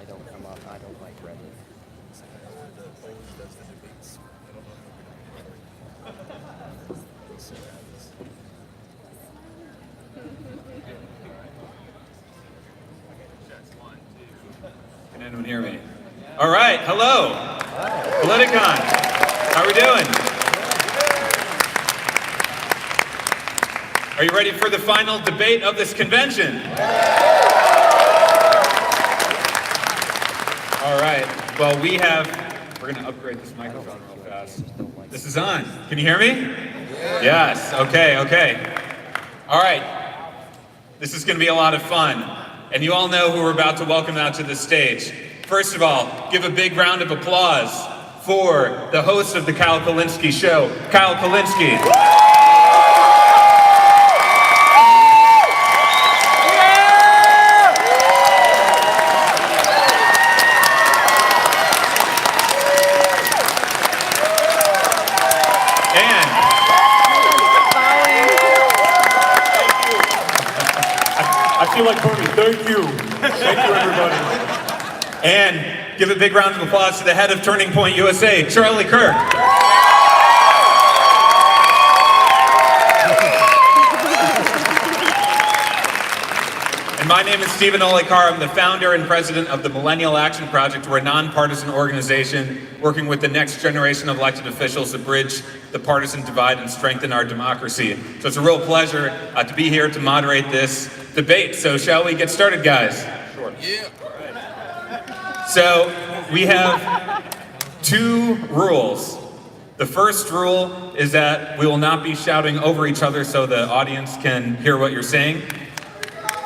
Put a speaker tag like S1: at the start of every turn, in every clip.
S1: I don't like Reddit.
S2: Can anyone hear me? All right, hello. Politicon. How are we doing? Are you ready for the final debate of this convention? All right, well, we're going to upgrade this microphone real fast. This is on. Can you hear me? Yes, okay. All right, this is going to be a lot of fun. And you all know who we're about to welcome out to the stage. First of all, give a big round of applause for the host of the Kyle Kulinski Show, Kyle Kulinski.
S3: I feel like Bernie. Thank you. Thank you, everybody.
S2: And give a big round of applause to the head of Turning Point USA, Charlie Kirk. And my name is Stephen Olikar. I'm the founder and president of the Millennial Action Project. We're a nonpartisan organization working with the next generation of elected officials to bridge the partisan divide and strengthen our democracy. So it's a real pleasure to be here to moderate this debate. So shall we get started, guys?
S3: Sure.
S1: Yeah.
S2: So we have two rules. The first rule is that we will not be shouting over each other so the audience can hear what you're saying.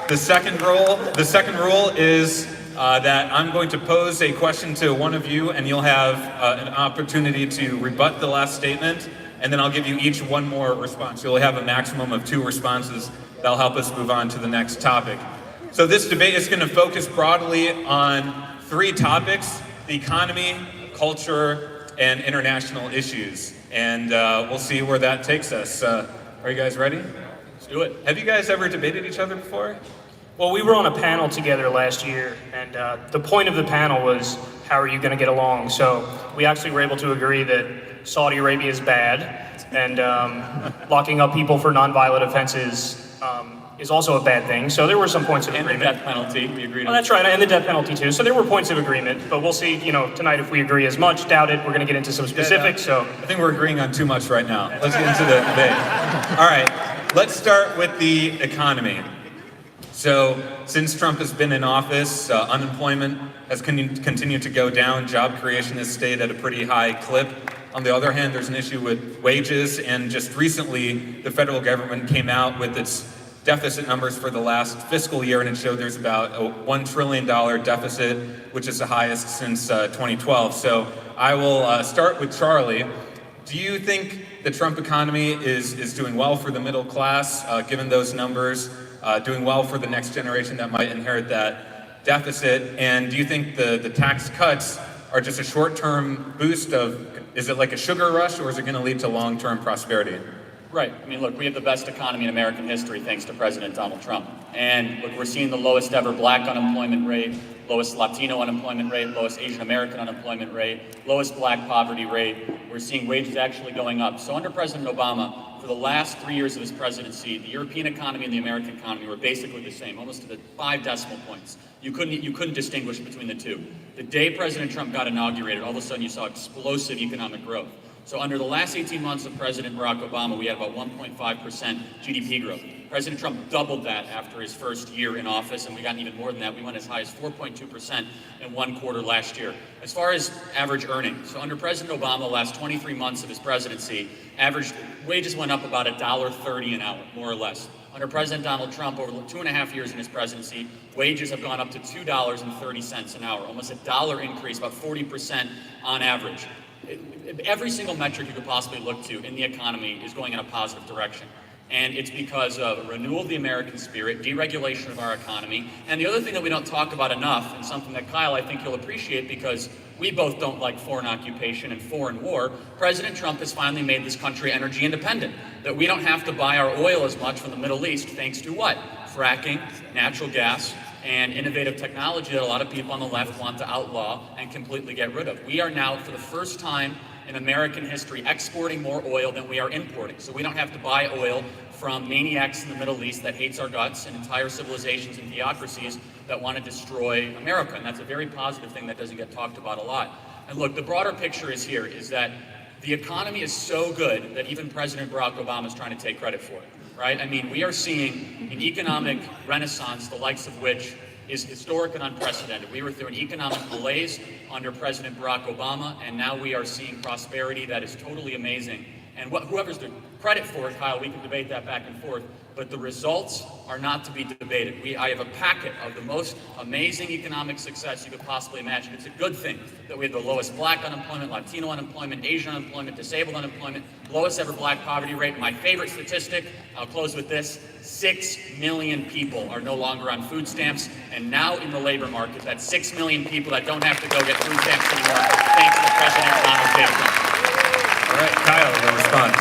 S2: The second rule is that I'm going to pose a question to one of you, and you'll have an opportunity to rebut the last statement, and then I'll give you each one more response. You'll have a maximum of 2 responses. That'll help us move on to the next topic. So this debate is going to focus broadly on 3 topics: the economy, culture, and international issues. And we'll see where that takes us. Are you guys ready?
S3: Let's do it.
S2: Have you guys ever debated each other before?
S4: Well, we were on a panel together last year, and the point of the panel was, how are you going to get along? So we actually were able to agree that Saudi Arabia is bad, and locking up people for nonviolent offenses is also a bad thing. So there were some points of agreement.
S2: And the death penalty, we agreed on.
S4: Well, that's right, and the death penalty too. So there were points of agreement, but we'll see, tonight if we agree as much. Doubt it. We're going to get into some specifics, so.
S2: I think we're agreeing on too much right now. Let's get into the debate. All right, let's start with the economy. So, since Trump has been in office, unemployment has continued to go down. Job creation has stayed at a pretty high clip. On the other hand, there's an issue with wages, and just recently, the federal government came out with its deficit numbers for the last fiscal year, and it showed there's about a $1 trillion deficit, which is the highest since 2012. So, I will start with Charlie. Do you think the Trump economy is doing well for the middle class, given those numbers? Doing well for the next generation that might inherit that deficit? And do you think the tax cuts are just a short-term boost is it like a sugar rush, or is it going to lead to long-term prosperity?
S5: Right. I mean, look, we have the best economy in American history thanks to President Donald Trump. And look, we're seeing the lowest ever black unemployment rate, lowest Latino unemployment rate, lowest Asian American unemployment rate, lowest black poverty rate. We're seeing wages actually going up. So under President Obama, for the last 3 years of his presidency, the European economy and the American economy were basically the same, almost to the 5 decimal points. You couldn't distinguish between the two. The day President Trump got inaugurated, all of a sudden you saw explosive economic growth. So under the last 18 months of President Barack Obama, we had about 1.5% GDP growth. President Trump doubled that after his first year in office, and we got even more than that. We went as high as 4.2% in 1 quarter last year. As far as average earnings, so under President Obama, the last 23 months of his presidency, average wages went up about $1.30 an hour, more or less. Under President Donald Trump, over 2.5 years in his presidency, wages have gone up to $2.30 an hour, almost $1 increase, about 40% on average. Every single metric you could possibly look to in the economy is going in a positive direction. And it's because of a renewal of the American spirit, deregulation of our economy, and the other thing that we don't talk about enough, and something that Kyle, I think you'll appreciate because we both don't like foreign occupation and foreign war, President Trump has finally made this country energy independent. That we don't have to buy our oil as much from the Middle East, thanks to what? Fracking, natural gas, and innovative technology that a lot of people on the left want to outlaw and completely get rid of. We are now, for the first time in American history, exporting more oil than we are importing. So we don't have to buy oil from maniacs in the Middle East that hates our guts and entire civilizations and theocracies that want to destroy America. And that's a very positive thing that doesn't get talked about a lot. And look, the broader picture is here, is that the economy is so good that even President Barack Obama is trying to take credit for it, right? I mean, we are seeing an economic renaissance, the likes of which is historic and unprecedented. We were through an economic malaise under President Barack Obama, and now we are seeing prosperity that is totally amazing. And whoever's the credit for it, Kyle, we can debate that back and forth, but the results are not to be debated. I have a packet of the most amazing economic success you could possibly imagine. It's a good thing that we have the lowest black unemployment, Latino unemployment, Asian unemployment, disabled unemployment, lowest ever black poverty rate. My favorite statistic, I'll close with this, 6 million people are no longer on food stamps, and now in the labor market, that's 6 million people that don't have to go get food stamps anymore, thanks to President Donald J. Trump.
S2: All right, Kyle, your response.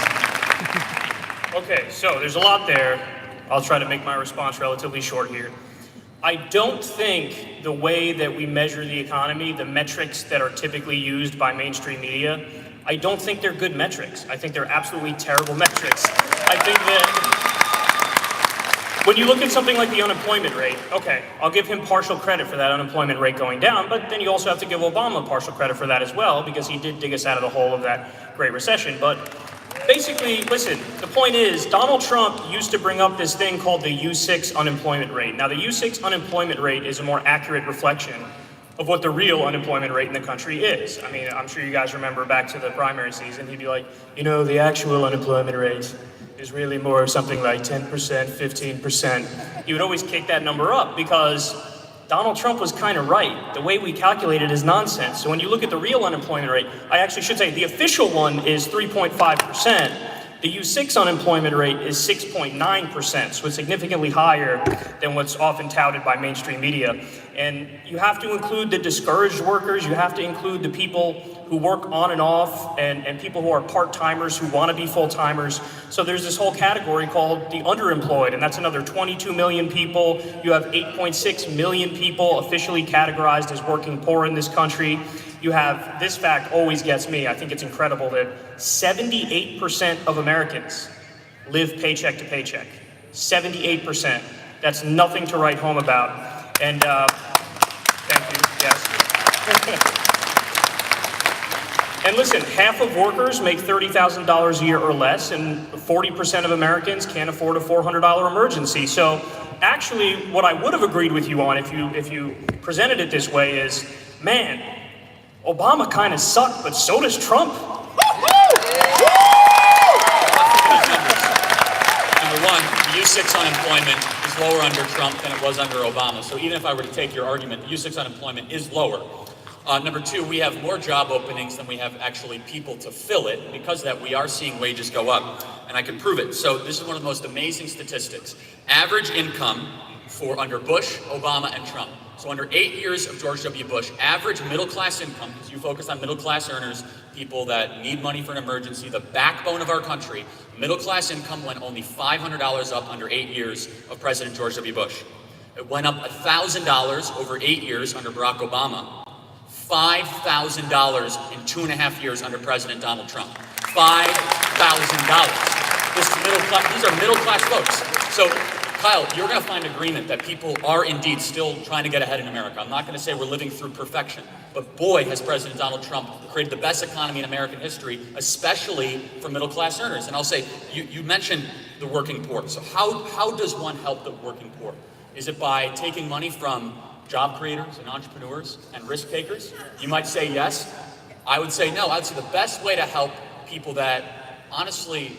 S4: Okay, so there's a lot there. I'll try to make my response relatively short here. I don't think the way that we measure the economy, the metrics that are typically used by mainstream media, I don't think they're good metrics. I think they're absolutely terrible metrics. I think that when you look at something like the unemployment rate, okay, I'll give him partial credit for that unemployment rate going down, but then you also have to give Obama partial credit for that as well, because he did dig us out of the hole of that Great Recession. But basically, listen, the point is, Donald Trump used to bring up this thing called the U6 unemployment rate. Now, the U6 unemployment rate is a more accurate reflection of what the real unemployment rate in the country is. I mean, I'm sure you guys remember back to the primary season, he'd be like, you know, the actual unemployment rate is really more something like 10%, 15%. He would always kick that number up because Donald Trump was kind of right. The way we calculate it is nonsense. So when you look at the real unemployment rate, I actually should say the official one is 3.5%. The U6 unemployment rate is 6.9%, so it's significantly higher than what's often touted by mainstream media. And you have to include the discouraged workers, you have to include the people who work on and off, and people who are part-timers who want to be full-timers. So there's this whole category called the underemployed, and that's another 22 million people. You have 8.6 million people officially categorized as working poor in this country. You have, this fact always gets me, I think it's incredible that 78% of Americans live paycheck to paycheck. 78%. That's nothing to write home about. And thank you, yes. And listen, half of workers make $30,000 a year or less, and 40% of Americans can't afford a $400 emergency. So actually, what I would have agreed with you on if you presented it this way is, man, Obama kind of sucked, but so does Trump.
S5: Number one, the U6 unemployment is lower under Trump than it was under Obama. So even if I were to take your argument, the U6 unemployment is lower. Number two, we have more job openings than we have actually people to fill it. Because of that, we are seeing wages go up, and I can prove it. So this is one of the most amazing statistics. Average income for under Bush, Obama, and Trump. So under 8 years of George W. Bush, average middle-class income, because you focus on middle-class earners, people that need money for an emergency, the backbone of our country, middle-class income went only $500 up under 8 years of President George W. Bush. It went up $1,000 over 8 years under Barack Obama. $5,000 in 2.5 years under President Donald Trump. $5,000. These are middle-class folks. So, Kyle, you're going to find agreement that people are indeed still trying to get ahead in America. I'm not going to say we're living through perfection, but boy, has President Donald Trump created the best economy in American history, especially for middle-class earners. And I'll say, you mentioned the working poor. So how does one help the working poor? Is it by taking money from job creators and entrepreneurs and risk takers? You might say yes. I would say no. I'd say the best way to help people that honestly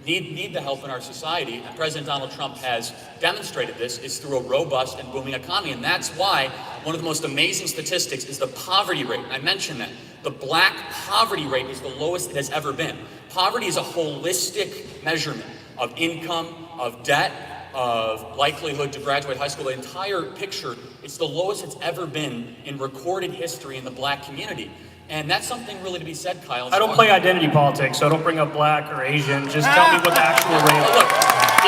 S5: need the help in our society, and President Donald Trump has demonstrated this, is through a robust and booming economy. And that's why one of the most amazing statistics is the poverty rate. I mentioned that. The black poverty rate is the lowest it has ever been. Poverty is a holistic measurement of income, of debt, of likelihood to graduate high school, the entire picture. It's the lowest it's ever been in recorded history in the black community. And that's something really to be said, Kyle.
S4: I don't play identity politics, so don't bring up black or Asian. Just tell me what the actual rate is.
S5: Look,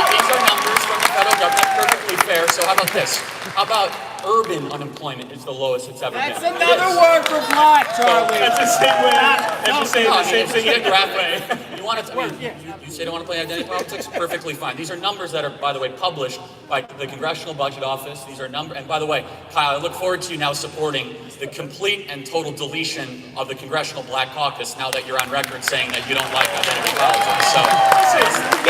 S5: these are numbers from the federal government, perfectly fair. So how about this? How about urban unemployment is the lowest it's ever
S1: That's
S5: been.
S1: another word for black, Charlie.
S4: That's the same way. That's the same,
S5: No, I
S4: the
S5: mean,
S4: same
S5: it's
S4: thing.
S5: a graphic. You want to? I mean, you say you don't want to play identity politics? Perfectly fine. These are numbers that are, by the way, published by the Congressional Budget Office. These are numbers. And by the way, Kyle, I look forward to you now supporting the complete and total deletion of the Congressional Black Caucus. Now that you're on record saying that you don't like identity politics, so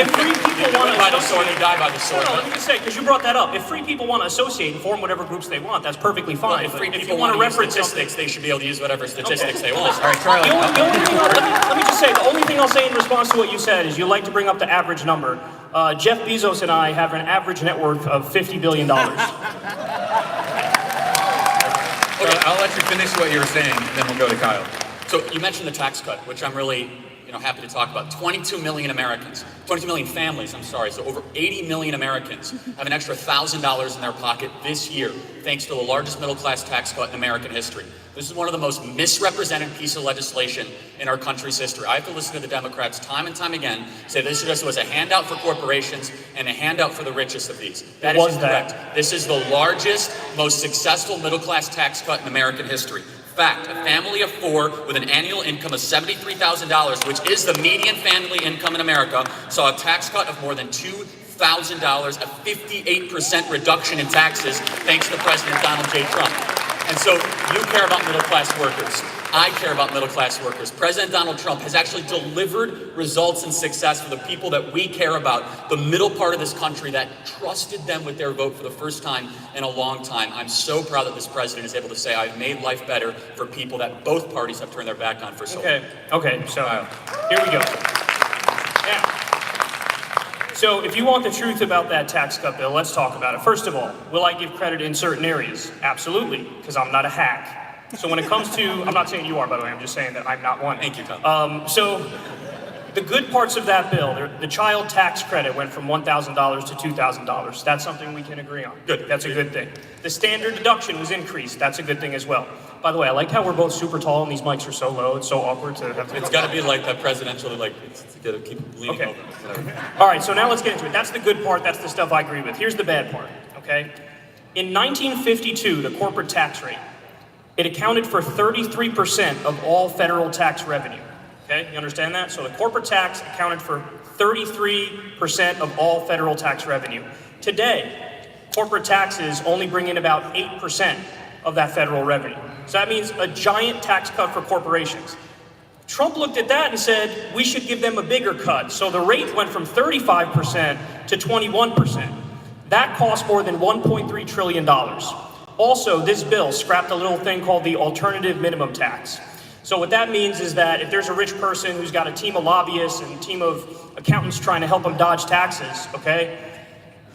S4: If free people
S5: you
S4: want
S5: live
S4: to
S5: by the sword,
S4: associate,
S5: you die by the sword.
S4: let me just say, because you brought that up. If free people want to associate and form whatever groups they want, that's perfectly
S5: Well,
S4: fine.
S5: if free
S4: But
S5: people
S4: you want to
S5: use
S4: reference
S5: statistics,
S4: something,
S5: they should be able to use whatever statistics they want.
S2: All right, Charlie.
S4: let me just say, the only thing I'll say in response to what you said is you like to bring up the average number. Jeff Bezos and I have an average net worth of $50 billion.
S2: I'll let you finish what you were saying, then we'll go to Kyle.
S5: So you mentioned the tax cut, which I'm really happy to talk about. 22 million Americans, 22 million families, I'm sorry, so over 80 million Americans have an extra $1,000 in their pocket this year, thanks to the largest middle class tax cut in American history. This is one of the most misrepresented pieces of legislation in our country's history. I have to listen to the Democrats time and time again say this just was a handout for corporations and a handout for the richest of these. That is incorrect. This is the largest, most successful middle class tax cut in American history. Fact, a family of four with an annual income of $73,000, which is the median family income in America, saw a tax cut of more than $2,000, a 58% reduction in taxes, thanks to President Donald J. Trump. And so you care about middle class workers. I care about middle class workers. President Donald Trump has actually delivered results and success for the people that we care about, the middle part of this country that trusted them with their vote for the first time in a long time. I'm so proud that this president is able to say, I've made life better for people that both parties have turned their back on for so long.
S4: Okay, so here we go. Now, so if you want the truth about that tax cut bill, let's talk about it. First of all, will I give credit in certain areas? Absolutely, because I'm not a hack. So when it comes to, I'm not saying you are, by the way, I'm just saying that I'm not one.
S5: Thank you, Tom.
S4: So the good parts of that bill, the child tax credit went from $1,000 to $2,000. That's something we can agree on.
S5: Good.
S4: That's a good thing. The standard deduction was increased. That's a good thing as well. By the way, I like how we're both super tall and these mics are so low. It's so awkward to have to.
S5: It's got to be like that presidential, it's got to keep leaning
S4: Okay.
S5: over. Whatever.
S4: All right, so now let's get into it. That's the good part. That's the stuff I agree with. Here's the bad part, okay? In 1952, the corporate tax rate, it accounted for 33% of all federal tax revenue. Okay, you understand that? So the corporate tax accounted for 33% of all federal tax revenue. Today, corporate taxes only bring in about 8% of that federal revenue. So that means a giant tax cut for corporations. Trump looked at that and said, we should give them a bigger cut. So the rate went from 35% to 21%. That cost more than $1.3 trillion. Also, this bill scrapped a little thing called the alternative minimum tax. So what that means is that if there's a rich person who's got a team of lobbyists and a team of accountants trying to help them dodge taxes, okay?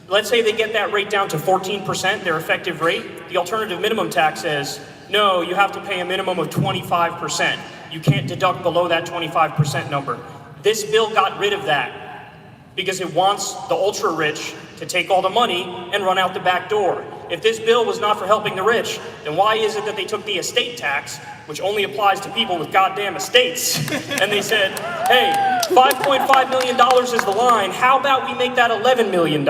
S4: Let's say they get that rate down to 14%, their effective rate. The alternative minimum tax says, no, you have to pay a minimum of 25%. You can't deduct below that 25% number. This bill got rid of that because it wants the ultra rich to take all the money and run out the back door. If this bill was not for helping the rich, then why is it that they took the estate tax, which only applies to people with goddamn estates, and they said, hey, $5.5 million is the line, how about we make that $11 million?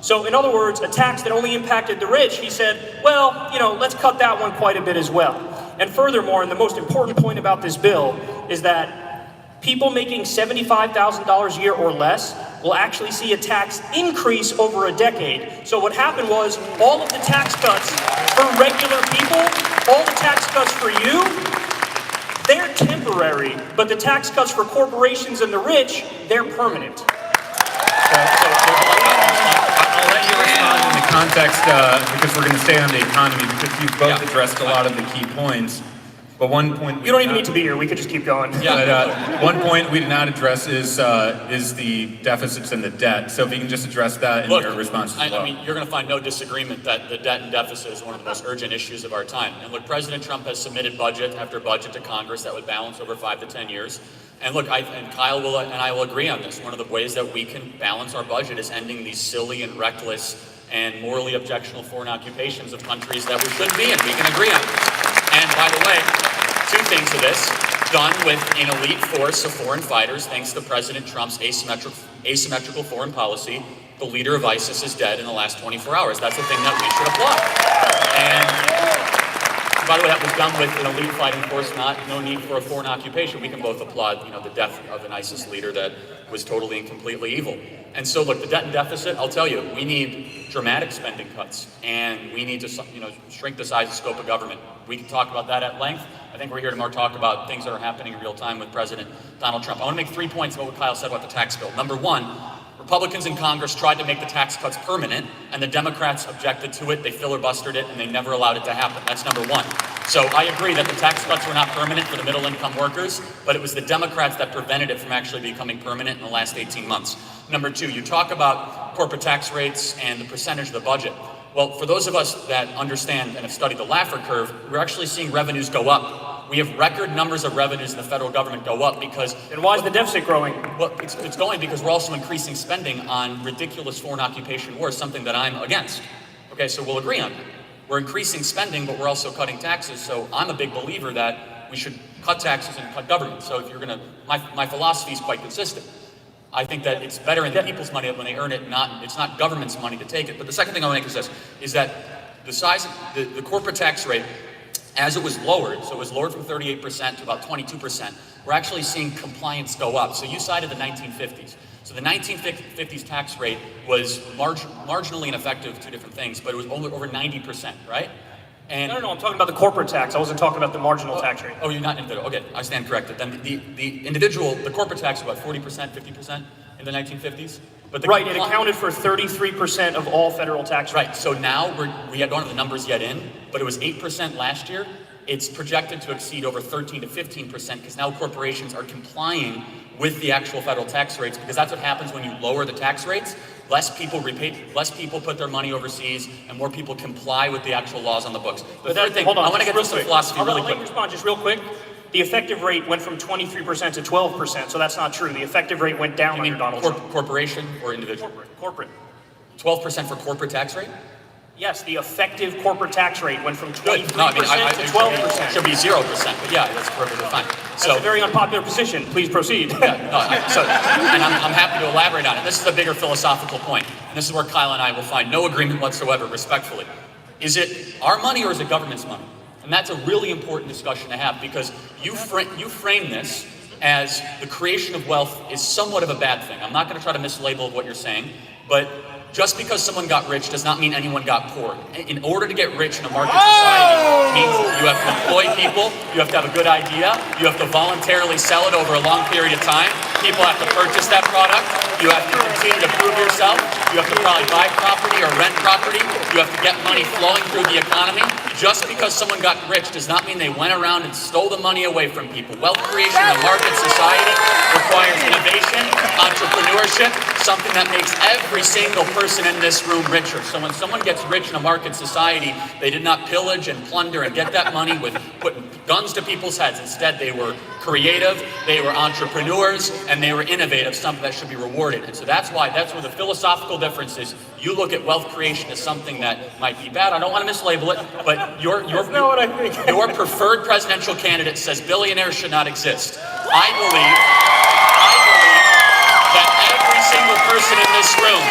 S4: So in other words, a tax that only impacted the rich, he said, well, let's cut that one quite a bit as well. And furthermore, and the most important point about this bill is that people making $75,000 a year or less will actually see a tax increase over a decade. So what happened was all of the tax cuts for regular people, all the tax cuts for you, they're temporary, but the tax cuts for corporations and the rich, they're permanent.
S2: I'll let you respond in the context, because we're going to stay on the economy, because you've both addressed a lot of the key points. But one point
S4: You don't even need to be here. We could just keep going.
S2: But one point we did not address is the deficits and the debt. So if you can just address that in your response as well.
S5: I mean, you're going to find no disagreement that the debt and deficit is one of the most urgent issues of our time. And look, President Trump has submitted budget after budget to Congress that would balance over 5 to 10 years. And look, Kyle will and I will agree on this. One of the ways that we can balance our budget is ending these silly and reckless and morally objectionable foreign occupations of countries that we shouldn't be in. We can agree on this. And by the way, 2 things to this, done with an elite force of foreign fighters, thanks to President Trump's asymmetrical foreign policy. The leader of ISIS is dead in the last 24 hours. That's a thing that we should applaud. And by the way, that was done with an elite fighting force, no need for a foreign occupation. We can both applaud, the death of an ISIS leader that was totally and completely evil. And so, look, the debt and deficit, I'll tell you, we need dramatic spending cuts, and we need to, shrink the size and scope of government. We can talk about that at length. I think we're here tomorrow to talk about things that are happening in real time with President Donald Trump. I want to make 3 points about what Kyle said about the tax bill. Number one, Republicans in Congress tried to make the tax cuts permanent, and the Democrats objected to it. They filibustered it, and they never allowed it to happen. That's number one. So I agree that the tax cuts were not permanent for the middle-income workers, but it was the Democrats that prevented it from actually becoming permanent in the last 18 months. Number two, you talk about corporate tax rates and the percentage of the budget. Well, for those of us that understand and have studied the Laffer curve, we're actually seeing revenues go up. We have record numbers of revenues in the federal government go up because...
S4: And why is the deficit growing?
S5: Well, it's going because we're also increasing spending on ridiculous foreign occupation wars, something that I'm against. Okay, so we'll agree on that. We're increasing spending, but we're also cutting taxes, so I'm a big believer that we should cut taxes and cut government. So if you're gonna... My philosophy is quite consistent. I think that it's better in the people's money when they earn it, it's not government's money to take it. But the second thing I want to make is this, is that the size of the corporate tax rate, as it was lowered, so it was lowered from 38% to about 22%, we're actually seeing compliance go up. So you cited the 1950s. So the 1950s tax rate was marginally ineffective, two different things, but it was only over 90%, right? And
S4: No, I'm talking about the corporate tax. I wasn't talking about the marginal tax rate.
S5: Oh, you're not individual. Okay, I stand corrected. Then the corporate tax was what, 40%, 50% in the 1950s? But
S4: Right, it accounted for 33% of all federal tax rates.
S5: Right, so now we don't have the numbers yet in, but it was 8% last year. It's projected to exceed over 13 to 15% because now corporations are complying with the actual federal tax rates, because that's what happens when you lower the tax rates. Less people put their money overseas, and more people comply with the actual laws on the books. The third thing,
S4: hold on,
S5: I want to get to some philosophy really quick.
S4: Let me respond just real quick. The effective rate went from 23% to 12%, so that's not true. The effective rate went down under Donald Trump.
S5: Corporation or individual?
S4: Corporate.
S5: 12% for corporate tax rate?
S4: Yes, the effective corporate tax rate went from 23%
S5: No, I mean,
S4: to 12%.
S5: It should be 0%, but yeah, that's perfectly fine.
S4: That's a very unpopular position. Please proceed.
S5: And I'm happy to elaborate on it. This is a bigger philosophical point, and this is where Kyle and I will find no agreement whatsoever, respectfully. Is it our money or is it government's money? And that's a really important discussion to have, because you frame this as the creation of wealth is somewhat of a bad thing. I'm not going to try to mislabel what you're saying, but just because someone got rich does not mean anyone got poor. In order to get rich in a market society means you have to employ people, you have to have a good idea, you have to voluntarily sell it over a long period of time, people have to purchase that product, you have to continue to prove yourself, you have to probably buy property or rent property, you have to get money flowing through the economy. Just because someone got rich does not mean they went around and stole the money away from people. Wealth creation in a market society requires innovation, entrepreneurship, something that makes every single person in this room richer. So when someone gets rich in a market society, they did not pillage and plunder and get that money with putting guns to people's heads. Instead, they were creative, they were entrepreneurs, and they were innovative, something that should be rewarded. And so that's where the philosophical difference is. You look at wealth creation as something that might be bad. I don't want to mislabel it, but your preferred presidential candidate says billionaires should not exist. I believe that every single person in this room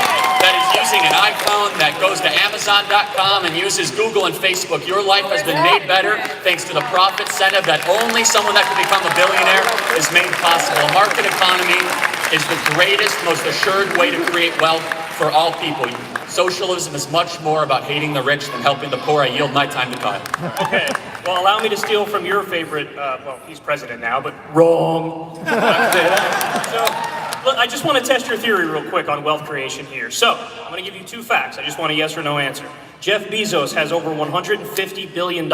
S5: that is using an iPhone, that goes to Amazon.com and uses Google and Facebook, your life has been made better thanks to the profit incentive that only someone that can become a billionaire is made possible. A market economy is the greatest, most assured way to create wealth for all people. Socialism is much more about hating the rich than helping the poor. I yield my time to Kyle.
S4: Okay, well, allow me to steal from your favorite, well, he's president now, but wrong. So, look, I just want to test your theory real quick on wealth creation here. So, I'm going to give you two facts. I just want a yes or no answer. Jeff Bezos has over $150 billion.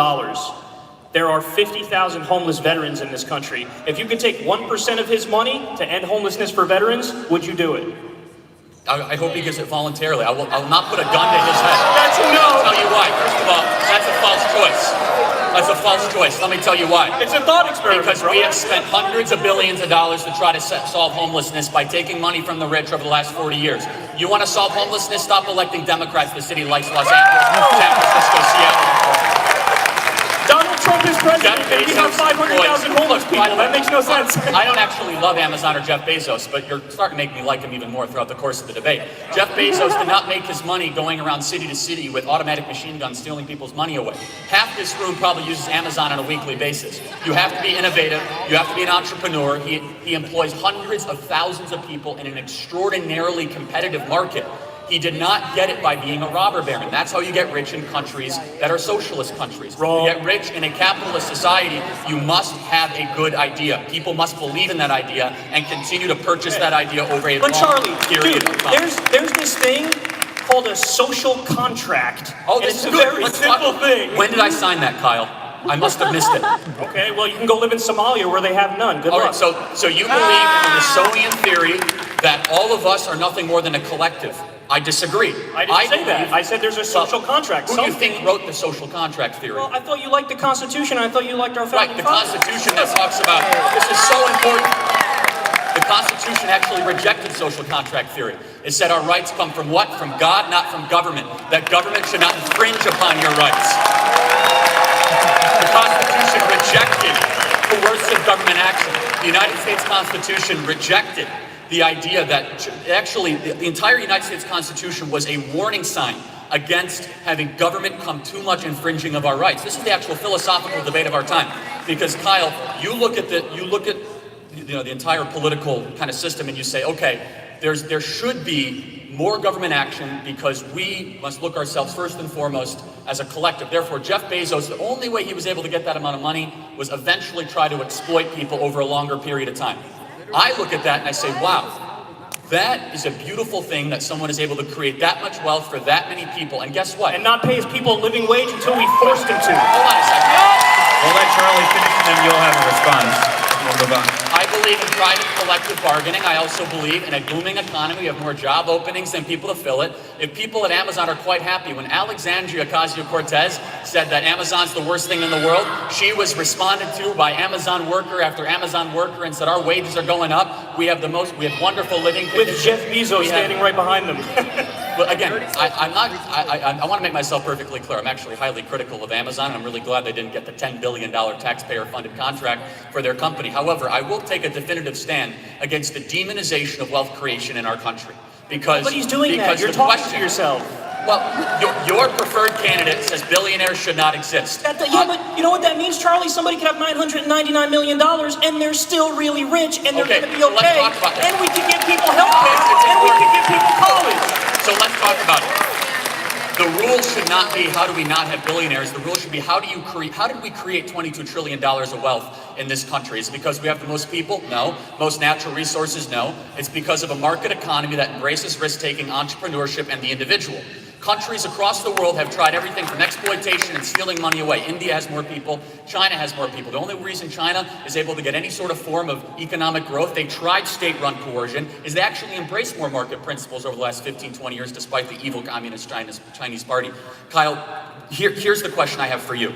S4: There are 50,000 homeless veterans in this country. If you could take 1% of his money to end homelessness for veterans, would you do it?
S5: I hope he gives it voluntarily. I will not put a gun to his head.
S4: That's a no.
S5: I'll tell you why. First of all, that's a false choice. That's a false choice. Let me tell you why.
S4: It's a thought experiment,
S5: Because we have spent hundreds of billions of dollars to try to solve homelessness by taking money from the rich over the last 40 years. You want to solve homelessness? Stop electing Democrats. The city likes Los Angeles, San Francisco, Seattle.
S4: Donald Trump is president,
S5: Jeff
S4: and we have
S5: Bezos
S4: 500,000 homeless people. That makes no sense.
S5: I don't actually love Amazon or Jeff Bezos, but you're starting to make me like him even more throughout the course of the debate. Jeff Bezos did not make his money going around city to city with automatic machine guns stealing people's money away. Half this room probably uses Amazon on a weekly basis. You have to be innovative. You have to be an entrepreneur. He employs hundreds of thousands of people in an extraordinarily competitive market. He did not get it by being a robber baron. That's how you get rich in countries that are socialist countries.
S4: Wrong.
S5: You get rich in a capitalist society, you must have a good idea. People must believe in that idea and continue to purchase that idea over a
S4: But
S5: long
S4: Charlie,
S5: period
S4: dude,
S5: of time.
S4: there's this thing called a social contract.
S5: Oh,
S4: and
S5: this
S4: it's
S5: is
S4: a
S5: good.
S4: very
S5: Let's
S4: simple
S5: talk.
S4: thing.
S5: When did I sign that, Kyle? I must have missed it.
S4: Okay, well, you can go live in Somalia where they have none. Good
S5: All
S4: luck.
S5: right, so you believe in the Soviet theory that all of us are nothing more than a collective. I disagree.
S4: I didn't say that.
S5: believe-
S4: I said there's a social contract.
S5: Who do you think wrote the social contract theory?
S4: Well, I thought you liked the Constitution. I thought you liked our
S5: Right,
S4: founding
S5: the
S4: fathers.
S5: Constitution that talks about, this is so important. The Constitution actually rejected social contract theory. It said our rights come from what? From God, not from government. That government should not infringe upon your rights. The Constitution rejected coercive government action. The United States Constitution rejected the idea that actually the entire United States Constitution was a warning sign against having government come too much infringing of our rights. This is the actual philosophical debate of our time. Because Kyle, you look at the entire political kind of system and you say, okay, there should be more government action because we must look ourselves first and foremost as a collective. Therefore, Jeff Bezos, the only way he was able to get that amount of money was eventually try to exploit people over a longer period of time. I look at that and I say, wow, that is a beautiful thing that someone is able to create that much wealth for that many people. And guess what?
S4: And not pay his people a living wage until we forced him to.
S5: Hold on a second.
S2: We'll let Charlie finish and then you'll have a response. We'll move on.
S5: I believe in private collective bargaining. I also believe in a booming economy. We have more job openings than people to fill it. If people at Amazon are quite happy, when Alexandria Ocasio-Cortez said that Amazon's the worst thing in the world, she was responded to by Amazon worker after Amazon worker and said our wages are going up. We have wonderful living
S4: With
S5: conditions.
S4: Jeff Bezos standing right behind them.
S5: But again, I want to make myself perfectly clear. I'm actually highly critical of Amazon, and I'm really glad they didn't get the $10 billion taxpayer-funded contract for their company. However, I will take a definitive stand against the demonization of wealth creation in our country. Because
S4: Nobody's doing that. You're
S5: the
S4: talking
S5: question,
S4: to yourself.
S5: Well, your preferred candidate says billionaires should not exist.
S4: Yeah, but you know what that means, Charlie? Somebody could have $999 million and they're still really rich and they're
S5: Okay,
S4: going to be
S5: so let's
S4: okay.
S5: talk about that.
S4: And we can give people health care
S5: It's
S4: and we can
S5: important.
S4: give people college.
S5: So let's talk about it. The rule should not be how do we not have billionaires. The rule should be how did we create $22 trillion of wealth in this country? Is it because we have the most people? No. Most natural resources? No. It's because of a market economy that embraces risk-taking, entrepreneurship, and the individual. Countries across the world have tried everything from exploitation and stealing money away. India has more people. China has more people. The only reason China is able to get any sort of form of economic growth, they tried state-run coercion, is they actually embraced more market principles over the last 15, 20 years, despite the evil communist Chinese party. Kyle, here's the question I have for you.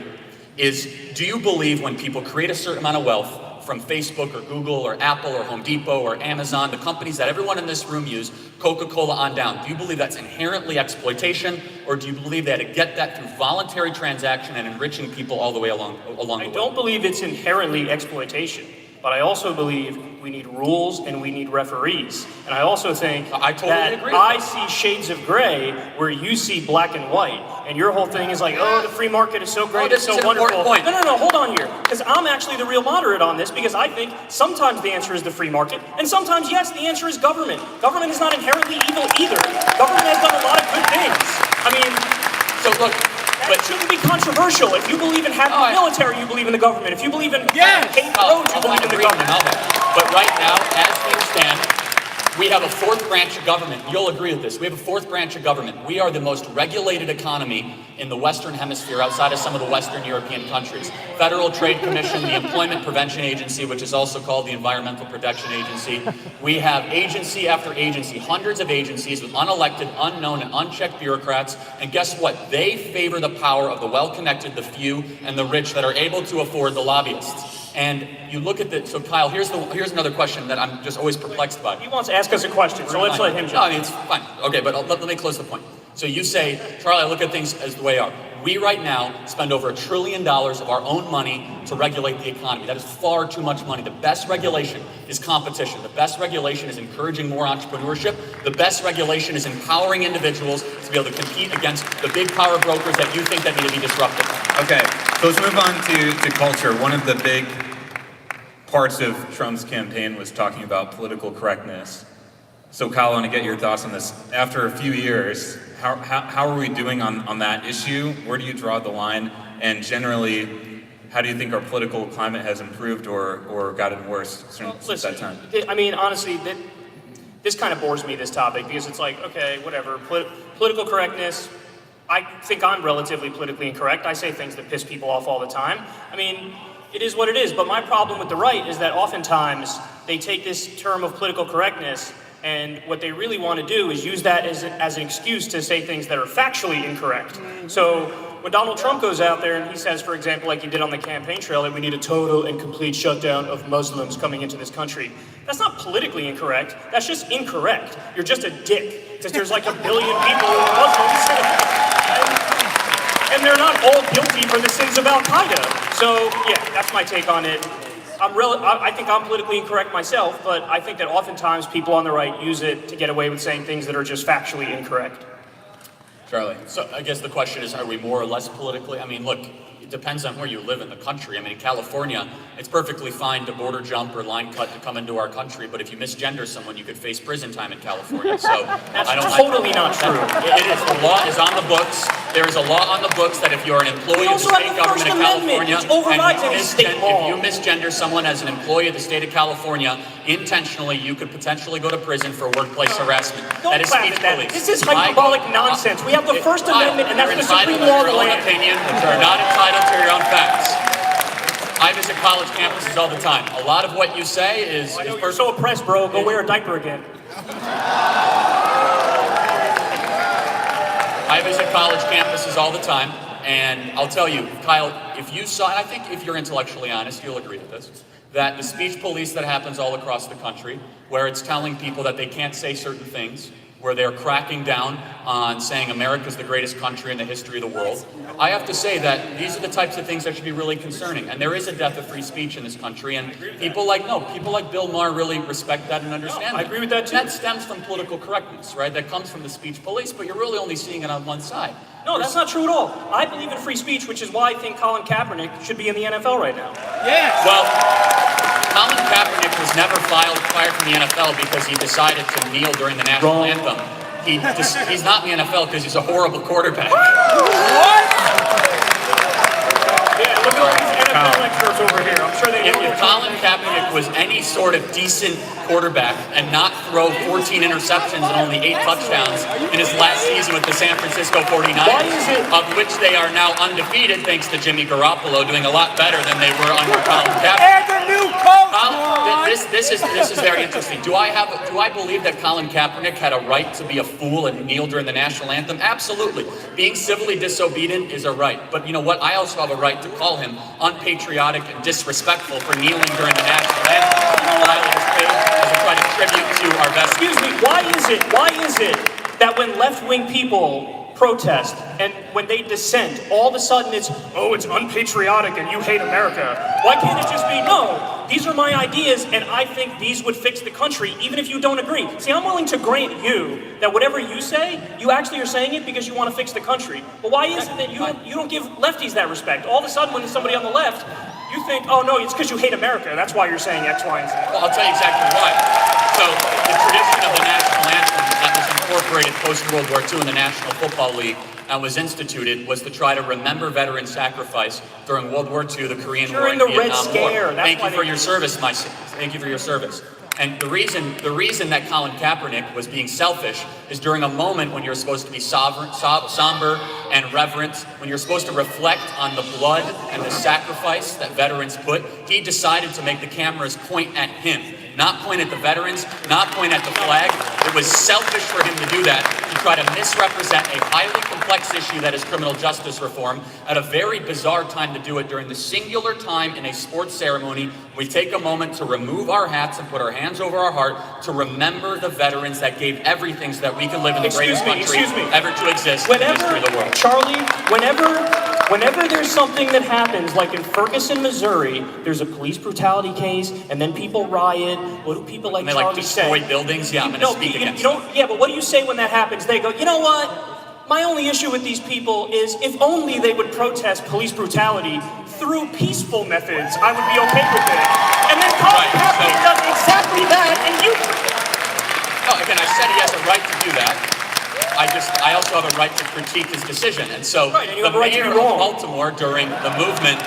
S5: Do you believe when people create a certain amount of wealth, from Facebook or Google or Apple or Home Depot or Amazon, the companies that everyone in this room use, Coca-Cola on down, do you believe that's inherently exploitation, or do you believe they had to get that through voluntary transaction and enriching people all the way along the way?
S4: I don't believe it's inherently exploitation, but I also believe we need rules and we need referees. And I also think
S5: I totally
S4: that
S5: agree with
S4: I
S5: that.
S4: see shades of gray where you see black and white. And your whole thing is like, oh, the free market is so great,
S5: this
S4: it's
S5: is
S4: so
S5: an important
S4: wonderful.
S5: point.
S4: No, hold on here. Because I'm actually the real moderate on this because I think sometimes the answer is the free market, and sometimes, yes, the answer is government. Government is not inherently evil either. Government has done a lot of good things. I mean,
S5: So look,
S4: that shouldn't be controversial. If you believe in having the military, you believe in the government. If you believe in paved roads, you believe in the government.
S5: But right now, as things stand, we have a fourth branch of government. You'll agree with this. We have a fourth branch of government. We are the most regulated economy in the Western Hemisphere outside of some of the Western European countries. Federal Trade Commission, the Employment Prevention Agency, which is also called the Environmental Protection Agency. We have agency after agency, hundreds of agencies with unelected, unknown, and unchecked bureaucrats. And guess what? They favor the power of the well-connected, the few, and the rich that are able to afford the lobbyists. And you look at so Kyle, here's another question that I'm just always perplexed by.
S4: He wants to ask us a question, so let's let him
S5: No,
S4: jump.
S5: I mean, it's fine. Okay, but let me close the point. So you say, Charlie, I look at things as the way they are. we right now spend over $1 trillion of our own money to regulate the economy. That is far too much money. The best regulation is competition. The best regulation is encouraging more entrepreneurship. The best regulation is empowering individuals to be able to compete against the big power brokers that you think that need to be disrupted.
S2: Okay, so let's move on to culture. One of the big parts of Trump's campaign was talking about political correctness. So Kyle, I want to get your thoughts on this. After a few years, how are we doing on that issue? Where do you draw the line? And generally, how do you think our political climate has improved or gotten worse since that time?
S4: I mean, honestly, this kind of bores me, this topic, because it's like, okay, whatever, political correctness. I think I'm relatively politically incorrect. I say things that piss people off all the time. I mean, it is what it is. But my problem with the right is that oftentimes they take this term of political correctness, and what they really want to do is use that as an excuse to say things that are factually incorrect. So when Donald Trump goes out there and he says, for example, like he did on the campaign trail, that we need a total and complete shutdown of Muslims coming into this country, that's not politically incorrect. That's just incorrect. You're just a dick, because there's like 1 billion people who are Muslims. And they're not all guilty for the sins of Al-Qaeda. So, yeah, that's my take on it. I think I'm politically incorrect myself, but I think that oftentimes people on the right use it to get away with saying things that are just factually incorrect.
S5: Charlie. So I guess the question is, are we more or less politically? I mean, look, it depends on where you live in the country. I mean, in California, it's perfectly fine to border jump or line cut to come into our country, but if you misgender someone, you could face prison time in California. So
S4: That's totally not true.
S5: It is. The law is on the books. There is a law on the books that if you're an employee of the state government of California, if you misgender someone as an employee of the state of California intentionally, you could potentially go to prison for workplace harassment. That is speech police.
S4: This is hyperbolic nonsense. We have the First Amendment, and that's the supreme law of the land.
S5: Opinion, you're not entitled to your own facts. I visit college campuses all the time. A lot of what you say is...
S4: You're so oppressed, bro. Go wear a diaper again.
S5: I visit college campuses all the time, and I'll tell you, Kyle, if you saw, and I think if you're intellectually honest, you'll agree with this, that the speech police that happens all across the country, where it's telling people that they can't say certain things, where they're cracking down on saying America's the greatest country in the history of the world. I have to say that these are the types of things that should be really concerning. And there is a death of free speech in this country, and people like Bill Maher really respect that and understand that.
S4: I agree with that too.
S5: That stems from political correctness, right? That comes from the speech police, but you're really only seeing it on one side.
S4: No, that's not true at all. I believe in free speech, which is why I think Colin Kaepernick should be in the NFL right now.
S1: Yes.
S5: Well, Colin Kaepernick was never fired from the NFL because he decided to kneel during the national anthem. He's not in the NFL because he's a horrible quarterback.
S1: What?
S4: Yeah, look at all these NFL experts over here. I'm sure they know.
S5: If Colin Kaepernick was any sort of decent quarterback and not throw 14 interceptions and only 8 touchdowns in his last season with the San Francisco 49ers, of which they are now undefeated thanks to Jimmy Garoppolo doing a lot better than they were under Colin Kaepernick.
S1: And the new coach.
S5: This is very interesting. Do I believe that Colin Kaepernick had a right to be a fool and kneel during the national anthem? Absolutely. Being civilly disobedient is a right. But you know what? I also have a right to call him unpatriotic and disrespectful for kneeling during the national anthem. While it is paid as a kind of tribute to our best.
S4: Excuse me, why is it that when left-wing people protest and when they dissent, all of a sudden it's unpatriotic and you hate America? Why can't it just be, no, these are my ideas and I think these would fix the country even if you don't agree? See, I'm willing to grant you that whatever you say, you actually are saying it because you want to fix the country. But why is it that you don't give lefties that respect? All of a sudden when there's somebody on the left, you think, oh no, it's because you hate America. That's why you're saying X, Y, and Z.
S5: Well, I'll tell you exactly why. So the tradition of the national anthem that was incorporated post-World War II in the National Football League and was instituted was to try to remember veteran sacrifice during World War II, the Korean War, and
S4: the
S5: Vietnam
S4: Red Scare.
S5: War. Thank you for your service, Thank you for your service. And the reason that Colin Kaepernick was being selfish is during a moment when you're supposed to be somber and reverent, when you're supposed to reflect on the blood and the sacrifice that veterans put, he decided to make the cameras point at him. Not point at the veterans, not point at the flag. It was selfish for him to do that. to try to misrepresent a highly complex issue that is criminal justice reform at a very bizarre time to do it during the singular time in a sports ceremony. We take a moment to remove our hats and put our hands over our heart to remember the veterans that gave everything so that we can live in the greatest country ever to exist in the history of the world.
S4: Charlie, whenever there's something that happens, like in Ferguson, Missouri, there's a police brutality case, and then people riot. What do people like Charlie say?
S5: Destroy buildings? Yeah, I'm going to speak against that.
S4: Yeah, but what do you say when that happens? They go, you know what? My only issue with these people is if only they would protest police brutality through peaceful methods, I would be okay with it. And then Colin Kaepernick does exactly that, and you...
S5: No, again, I said he has a right to do that. I also have a right to critique his decision. And so the mayor of Baltimore during the movement,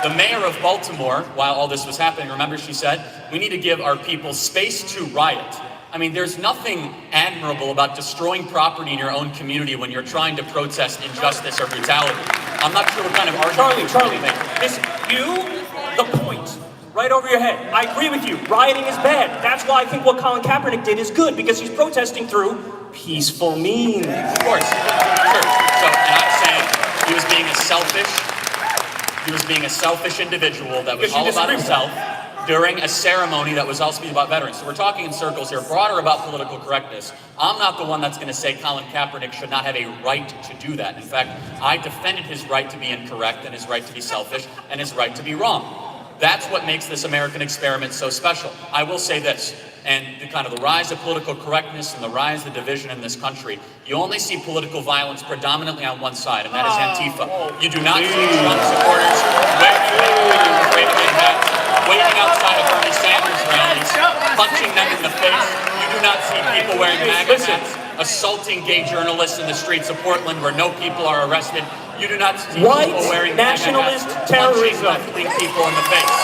S5: the mayor of Baltimore, while all this was happening, remember she said, we need to give our people space to riot. I mean, there's nothing admirable about destroying property in your own community when you're trying to protest injustice or brutality. I'm not sure what kind of argument
S4: Charlie, listen, the point, right over your head. I agree with you. Rioting is bad. That's why I think what Colin Kaepernick did is good, because he's protesting through peaceful means.
S5: Of course, sure. So, and I'm saying he was being a selfish individual that was all about himself during a ceremony that was also about veterans. So we're talking in circles here, broader about political correctness. I'm not the one that's going to say Colin Kaepernick should not have a right to do that. In fact, I defended his right to be incorrect and his right to be selfish and his right to be wrong. That's what makes this American experiment so special. I will say this, and the rise of political correctness and the rise of division in this country, you only see political violence predominantly on one side, and that is Antifa. You do not see Trump supporters waiting outside of Bernie Sanders rallies, punching them in the face. You do not see people wearing MAGA hats, assaulting gay journalists in the streets of Portland where no people are arrested. You do not see people wearing
S4: nationalist
S5: MAGA hats,
S4: terrorism,
S5: punching people in the face.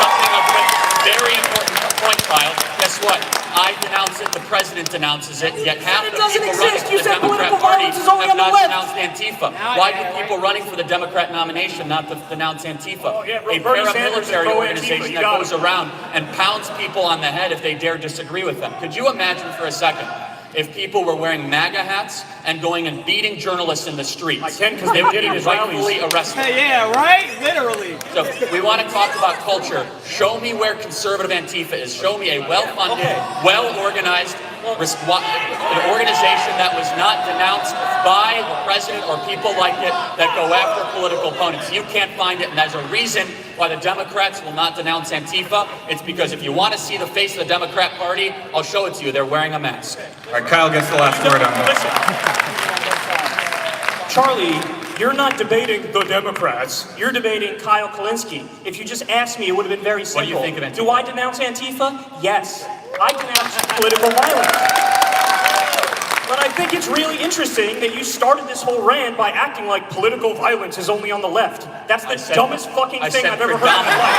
S5: Something of which very important point, Kyle. Guess what? I denounce it, the president denounces it, yet half the people running for the Democrat Party have not denounced Antifa. Why do people running for the Democrat nomination not denounce Antifa? A paramilitary organization that goes around and pounds people on the head if they dare disagree with them. Could you imagine for a second if people were wearing MAGA hats and going and beating journalists in the streets?
S4: I can, because
S5: they would be rightfully arrested.
S1: Yeah, right? Literally.
S5: So we want to talk about culture. Show me where conservative Antifa is. Show me a well-funded, well-organized an organization that was not denounced by the president or people like it that go after political opponents. You can't find it, and there's a reason why the Democrats will not denounce Antifa. It's because if you want to see the face of the Democrat Party, I'll show it to you. They're wearing a mask.
S2: All right, Kyle gets the last word on this.
S4: Charlie, you're not debating the Democrats. You're debating Kyle Kulinski. If you just asked me, it would have been very simple.
S5: What do you think of Antifa?
S4: Do I denounce Antifa? Yes. I denounce political violence. But I think it's really interesting that you started this whole rant by acting like political violence is only on the left. That's the dumbest fucking thing I've ever heard in my life.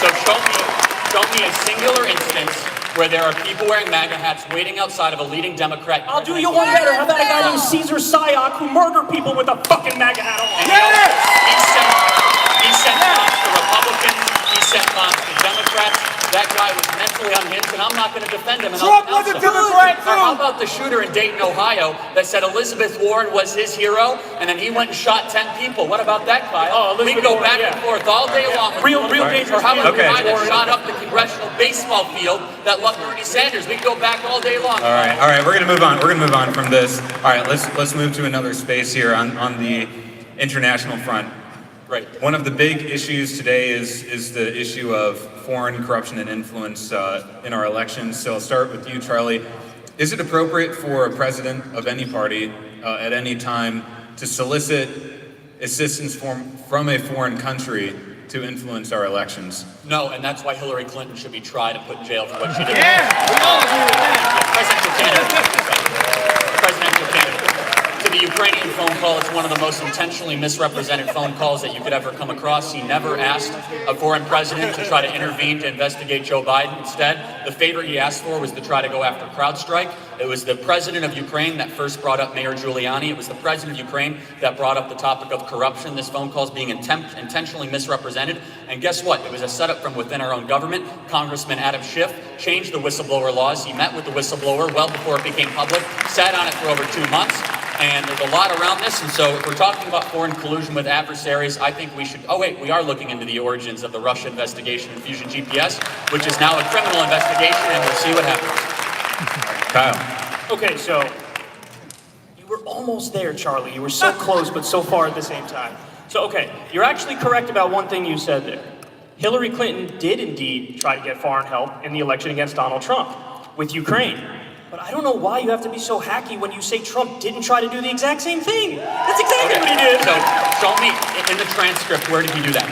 S5: So show me a singular instance where there are people wearing MAGA hats waiting outside of a leading Democrat.
S4: I'll do you one better. How about a guy named Caesar Sayoc who murdered people with a fucking MAGA hat on?
S5: He sent bombs to Republicans. He sent bombs to Democrats. That guy was mentally unhinged, and I'm not going to defend him. And
S1: Trump was a Democrat too!
S5: How about the shooter in Dayton, Ohio, that said Elizabeth Warren was his hero, and then he went and shot 10 people? What about that, Kyle? We can go back and forth all day long.
S4: Real dangerous.
S5: Or how about the guy that shot up the congressional baseball field that loved Bernie Sanders? We can go back all day long.
S2: All right, we're going to move on. We're going to move on from this. All right, let's move to another space here on the international front.
S5: Right.
S2: One of the big issues today is the issue of foreign corruption and influence in our elections. So I'll start with you, Charlie. Is it appropriate for a president of any party at any time to solicit assistance from a foreign country to influence our elections?
S5: No, and that's why Hillary Clinton should be tried and put in jail for what she did.
S1: Yeah, we all agree with that.
S5: Presidential candidate to the Ukrainian phone call is one of the most intentionally misrepresented phone calls that you could ever come across. He never asked a foreign president to try to intervene to investigate Joe Biden. Instead, the favor he asked for was to try to go after CrowdStrike. It was the president of Ukraine that first brought up Mayor Giuliani. It was the president of Ukraine that brought up the topic of corruption. This phone call is being intentionally misrepresented. And guess what? It was a setup from within our own government. Congressman Adam Schiff changed the whistleblower laws. He met with the whistleblower well before it became public, sat on it for over 2 months. And there's a lot around this, and so if we're talking about foreign collusion with adversaries, I think we should, we are looking into the origins of the Russia investigation in Fusion GPS, which is now a criminal investigation, and we'll see what happens.
S2: Kyle.
S4: Okay, so you were almost there, Charlie. You were so close, but so far at the same time. So, okay, you're actually correct about one thing you said there. Hillary Clinton did indeed try to get foreign help in the election against Donald Trump with Ukraine. But I don't know why you have to be so hacky when you say Trump didn't try to do the exact same thing. That's exactly what he did.
S5: So, show me in the transcript, where did he do that?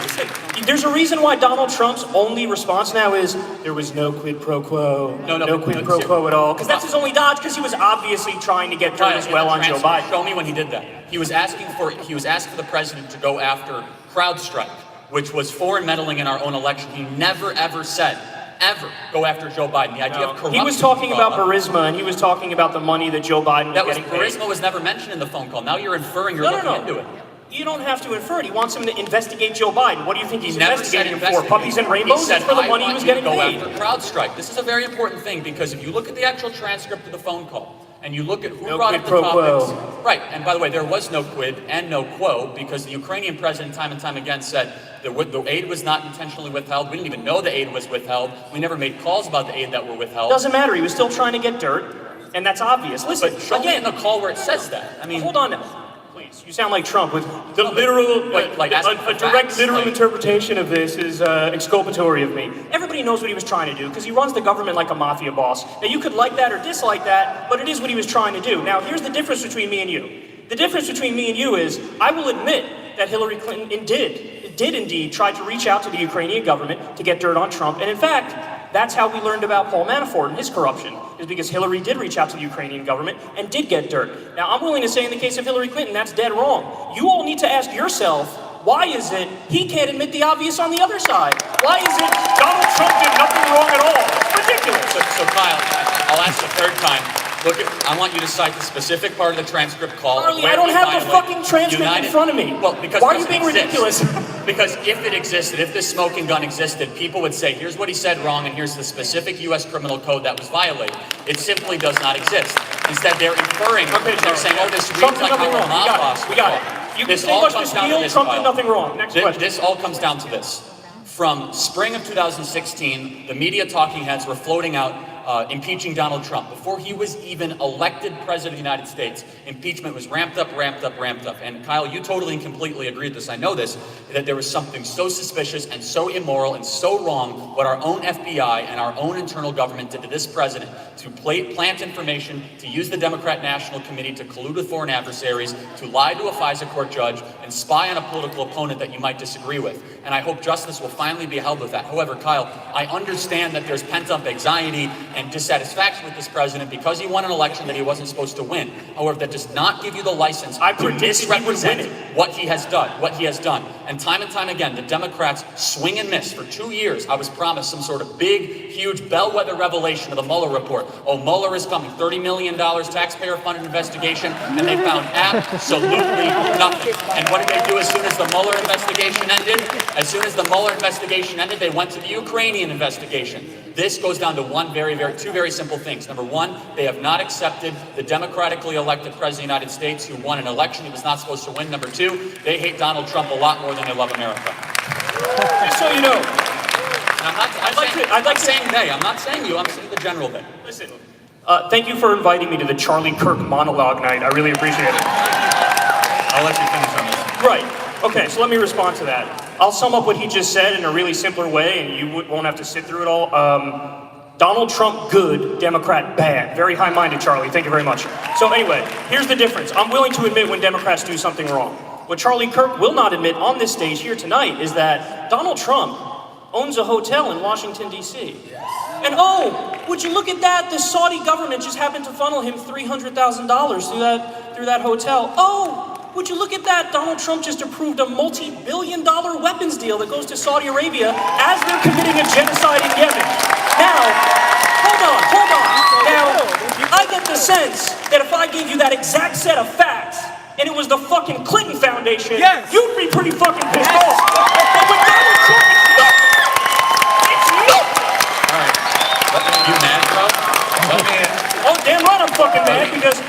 S4: There's a reason why Donald Trump's only response now is, there was no quid pro quo, no quid pro quo at all. Because that's his only dodge, because he was obviously trying to get dirt as well on Joe Biden.
S5: Show me when he did that. He was asking for the president to go after CrowdStrike, which was foreign meddling in our own election. He never, ever said, ever go after Joe Biden. The idea of corruption.
S4: He was talking about Burisma, and he was talking about the money that Joe Biden was getting paid.
S5: Burisma was never mentioned in the phone call. Now you're inferring, you're looking into it.
S4: You don't have to infer it. He wants him to investigate Joe Biden. What do you think he's
S5: never
S4: investigating him
S5: said
S4: for? Puppies and rainbows?
S5: He said,
S4: That's for the money he was getting paid.
S5: Go after CrowdStrike. This is a very important thing, because if you look at the actual transcript of the phone call, and you look at who brought up the topics. Right, and by the way, there was no quid and no quo, because the Ukrainian president time and time again said the aid was not intentionally withheld. We didn't even know the aid was withheld. We never made calls about the aid that were withheld.
S4: Doesn't matter. He was still trying to get dirt, and that's obvious. Listen,
S5: but show me in the call where it says that. I mean,
S4: hold on now. Please, you sound like Trump with the literal, a direct literal interpretation of this is exculpatory of me. Everybody knows what he was trying to do, because he runs the government like a mafia boss. Now, you could like that or dislike that, but it is what he was trying to do. Now, here's the difference between me and you. The difference between me and you is, I will admit that Hillary Clinton did indeed try to reach out to the Ukrainian government to get dirt on Trump, and in fact, that's how we learned about Paul Manafort and his corruption, is because Hillary did reach out to the Ukrainian government and did get dirt. Now, I'm willing to say in the case of Hillary Clinton, that's dead wrong. You all need to ask yourself, why is it he can't admit the obvious on the other side? Why is it Donald Trump did nothing wrong at all? It's ridiculous.
S5: So Kyle, I'll ask the third time. I want you to cite the specific part of the transcript call.
S4: Charlie, I don't have the fucking transcript in front of me.
S5: Well, because
S4: why are you being ridiculous?
S5: Because if it existed, if this smoking gun existed, people would say, here's what he said wrong, and here's the specific U.S. criminal code that was violated. It simply does not exist. Instead, they're inferring, they're saying, this reads like how a mob boss.
S4: We got it. You can say much this deal, Trump did nothing wrong. Next question.
S5: This all comes down to this. From spring of 2016, the media talking heads were floating out impeaching Donald Trump. Before he was even elected president of the United States, impeachment was ramped up. And Kyle, you totally and completely agree with this. I know this, that there was something so suspicious and so immoral and so wrong what our own FBI and our own internal government did to this president, to plant information, to use the Democrat National Committee to collude with foreign adversaries, to lie to a FISA court judge, and spy on a political opponent that you might disagree with. And I hope justice will finally be held with that. However, Kyle, I understand that there's pent-up anxiety and dissatisfaction with this president because he won an election that he wasn't supposed to win. However, that does not give you the license to misrepresent what he has done. And time again, the Democrats swing and miss. For 2 years, I was promised some sort of big, huge bellwether revelation of the Mueller report. Oh, Mueller is coming, $30 million taxpayer-funded investigation, and they found absolutely nothing. And what did they do as soon as the Mueller investigation ended? As soon as the Mueller investigation ended, they went to the Ukrainian investigation. This goes down to two very simple things. Number one, they have not accepted the democratically elected president of the United States who won an election he was not supposed to win. Number two, they hate Donald Trump a lot more than they love America.
S4: Just so you know,
S5: I'm not saying they. I'm not saying you. I'm saying the general they.
S4: Listen, thank you for inviting me to the Charlie Kirk monologue night. I really appreciate it.
S2: I'll let you finish on this.
S4: Right. Okay, so let me respond to that. I'll sum up what he just said in a really simpler way, and you won't have to sit through it all. Donald Trump, good. Democrat, bad. Very high-minded, Charlie. Thank you very much. So anyway, here's the difference. I'm willing to admit when Democrats do something wrong. What Charlie Kirk will not admit on this stage here tonight is that Donald Trump owns a hotel in Washington, D.C. And oh, would you look at that? The Saudi government just happened to funnel him $300,000 through through that hotel, oh, would you look at that? Donald Trump just approved a multi-billion-dollar weapons deal that goes to Saudi Arabia as they're committing a genocide in Yemen. Now, hold on. Now, I get the sense that if I gave you that exact set of facts, and it was the fucking Clinton Foundation, you'd be pretty fucking pissed off. But with Donald Trump, it's no.
S2: All right. You mad, bro?
S4: Oh, damn right I'm fucking mad, because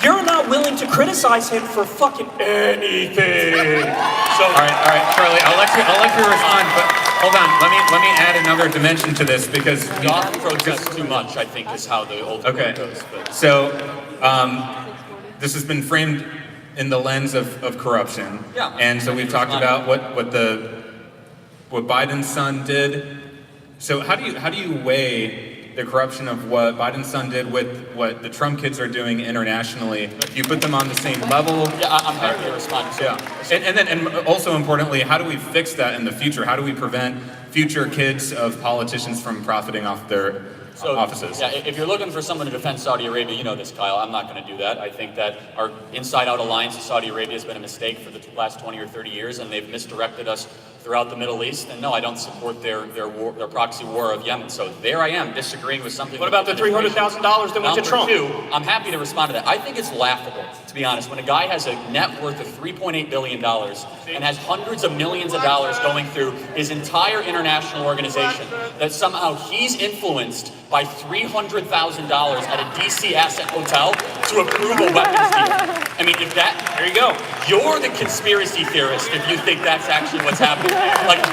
S4: you're not willing to criticize him for fucking anything. So,
S2: all right, Charlie. I'll let you respond, but hold on. Let me add another dimension to this because
S5: Not protest too much, I think, is how the old goes. But.
S2: So, this has been framed in the lens of corruption.
S5: Yeah.
S2: And so we've talked about what Biden's son did. So how do you weigh the corruption of what Biden's son did with what the Trump kids are doing internationally? Do you put them on the same level?
S5: Yeah, I'm happy to respond.
S2: And also importantly, how do we fix that in the future? How do we prevent future kids of politicians from profiting off their offices?
S5: Yeah, if you're looking for someone to defend Saudi Arabia, you know this, Kyle. I'm not going to do that. I think that our inside-out alliance with Saudi Arabia has been a mistake for the last 20 or 30 years, and they've misdirected us throughout the Middle East. And no, I don't support their proxy war of Yemen. So there I am, disagreeing with something.
S4: What about the $300,000 that went to Trump?
S5: Two, I'm happy to respond to that. I think it's laughable, to be honest, when a guy has a net worth of $3.8 billion and has hundreds of millions of dollars going through his entire international organization, that somehow he's influenced by $300,000 at a DC asset hotel to approve a weapons deal. I mean, if that, there you go. You're the conspiracy theorist if you think that's actually what's happening. Like,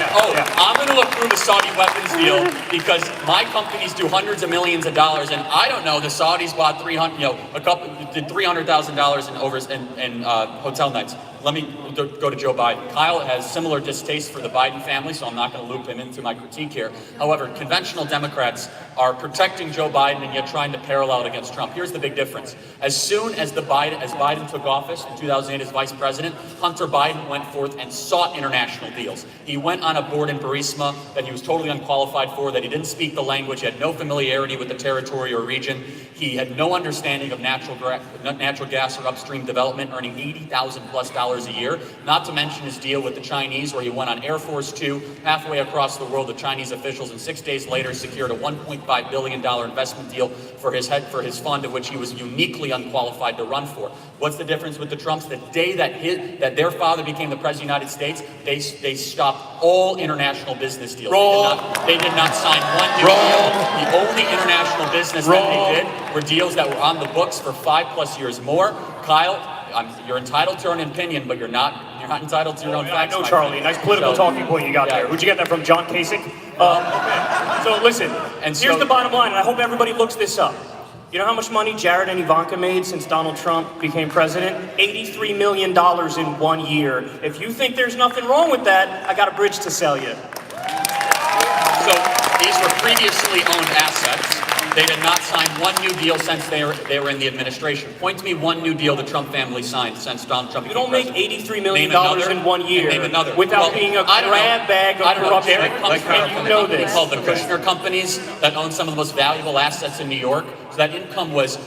S5: I'm going to approve a Saudi weapons deal because my companies do hundreds of millions of dollars, and I don't know, the Saudis bought did $300,000 in hotel nights. Let me go to Joe Biden. Kyle has similar distaste for the Biden family, so I'm not going to loop him into my critique here. However, conventional Democrats are protecting Joe Biden and yet trying to parallel it against Trump. Here's the big difference. As soon as Biden took office in 2008 as vice president, Hunter Biden went forth and sought international deals. He went on a board in Burisma that he was totally unqualified for, that he didn't speak the language, he had no familiarity with the territory or region. He had no understanding of natural gas or upstream development, earning $80,000+ a year. Not to mention his deal with the Chinese, where he went on Air Force Two halfway across the world with Chinese officials, and 6 days later secured a $1.5 billion investment deal for his fund, of which he was uniquely unqualified to run for. What's the difference with the Trumps? The day that their father became the president of the United States, they stopped all international business deals. They did not sign one new deal. The only international business that they did were deals that were on the books for 5+ years more. Kyle, you're entitled to an opinion, but you're not entitled to your own facts.
S4: I know, Charlie. Nice political talking point you got there. Who'd you get that from? John Kasich? So listen, here's the bottom line, and I hope everybody looks this up. You know how much money Jared and Ivanka made since Donald Trump became president? $83 million in 1 year. If you think there's nothing wrong with that, I got a bridge to sell you.
S5: So these were previously owned assets. They did not sign one new deal since they were in the administration. Point to me one new deal the Trump family signed since Donald Trump became president.
S4: You don't make $83 million in 1 year without being a grab bag of corruption. And you know this.
S5: Called the Kushner companies that own some of the most valuable assets in New York. So that income was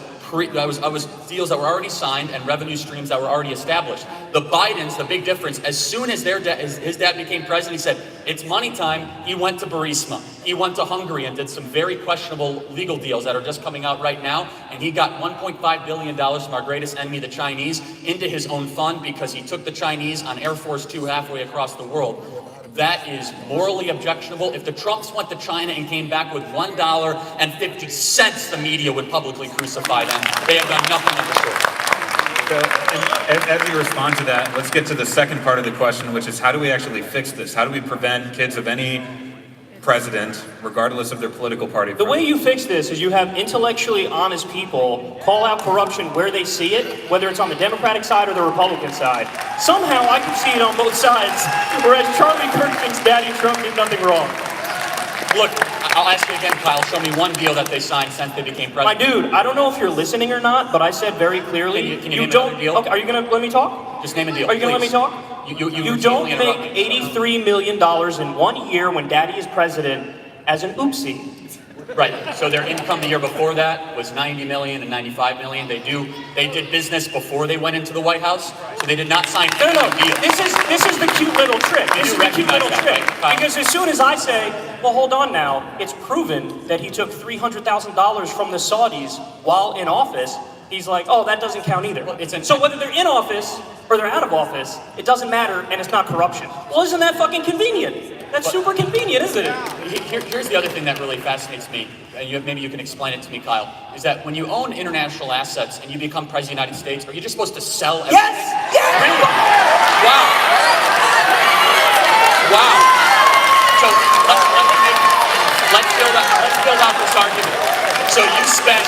S5: deals that were already signed and revenue streams that were already established. The Bidens, the big difference, as soon as his dad became president, he said, it's money time. He went to Burisma. He went to Hungary and did some very questionable legal deals that are just coming out right now. And he got $1.5 billion from our greatest enemy, the Chinese, into his own fund because he took the Chinese on Air Force Two halfway across the world. That is morally objectionable. If the Trumps went to China and came back with $1.50, the media would publicly crucify them. They have done nothing of the sort.
S2: So, as we respond to that, let's get to the second part of the question, which is how do we actually fix this? How do we prevent kids of any president, regardless of their political party?
S4: The way you fix this is you have intellectually honest people call out corruption where they see it, whether it's on the Democratic side or the Republican side. Somehow I can see it on both sides, whereas Charlie Kirk thinks Daddy Trump did nothing wrong.
S5: Look, I'll ask you again, Kyle. Show me one deal that they signed since they became president.
S4: My dude, I don't know if you're listening or not, but I said very clearly,
S5: can you name another deal?
S4: Okay, are you going to let me talk?
S5: Just name a deal.
S4: Are you going to let me talk? You don't make $83 million in 1 year when Daddy is president as an oopsie.
S5: Right. So their income the year before that was 90 million and 95 million. They did business before they went into the White House, so they did not sign any deal.
S4: This is the cute little trick. This is the cute little trick. Because as soon as I say, well, hold on now, it's proven that he took $300,000 from the Saudis while in office, he's like, oh, that doesn't count either. So whether they're in office or they're out of office, it doesn't matter, and it's not corruption. Well, isn't that fucking convenient? That's super convenient, isn't it?
S5: Here's the other thing that really fascinates me, and maybe you can explain it to me, Kyle, is that when you own international assets and you become president of the United States, are you just supposed to sell everything?
S4: Yes! Yes!
S5: Really? Wow. Wow. So let's build out this argument. So you spent,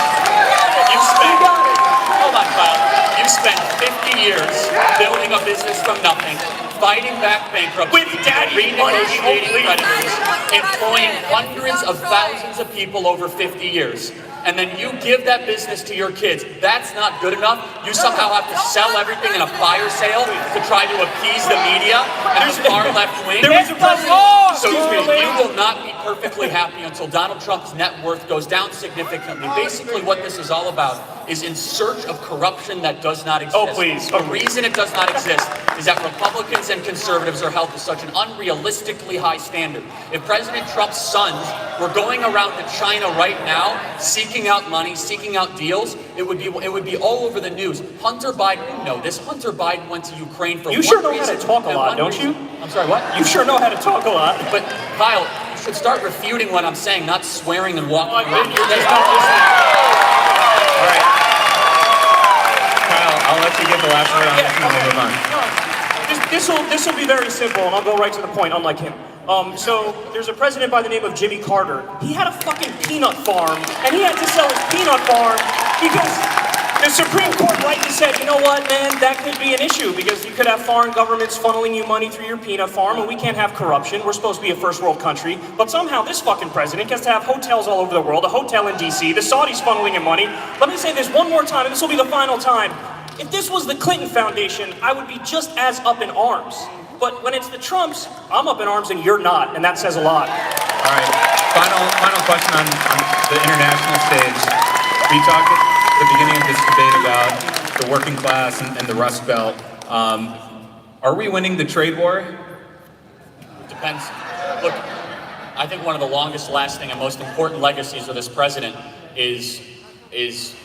S5: hold on, Kyle. You spent 50 years building a business from nothing, fighting back bankruptcy,
S4: with daddy money,
S5: renegotiating creditors, employing hundreds of thousands of people over 50 years. And then you give that business to your kids. That's not good enough. You somehow have to sell everything in a fire sale to try to appease the media and the far left wing.
S4: There is a president.
S5: So you will not be perfectly happy until Donald Trump's net worth goes down significantly. Basically what this is all about is in search of corruption that does not exist.
S4: Oh, please.
S5: The reason it does not exist is that Republicans and conservatives are held to such an unrealistically high standard. If President Trump's sons were going around to China right now, seeking out money, seeking out deals, it would be all over the news. Hunter Biden, you know this, Hunter Biden went to Ukraine for one reason.
S4: You sure know how to talk a lot, don't you?
S5: I'm sorry, what?
S4: You sure know how to talk a lot.
S5: But Kyle, you should start refuting what I'm saying, not swearing and walking around.
S4: You're just not listening.
S2: All right. Kyle, I'll let you get the last word on this and we'll move on.
S4: This will be very simple, and I'll go right to the point, unlike him. So there's a president by the name of Jimmy Carter. He had a fucking peanut farm, and he had to sell his peanut farm because the Supreme Court rightly said, you know what, man, that could be an issue because you could have foreign governments funneling you money through your peanut farm, and we can't have corruption. We're supposed to be a first world country, but somehow this fucking president gets to have hotels all over the world, a hotel in DC, the Saudis funneling him money. Let me say this one more time, and this will be the final time. If this was the Clinton Foundation, I would be just as up in arms. But when it's the Trumps, I'm up in arms and you're not, and that says a lot.
S2: All right, final question on the international stage. We talked at the beginning of this debate about the working class and the Rust Belt. Are we winning the trade war?
S5: Depends. Look, I think one of the longest lasting and most important legacies of this president is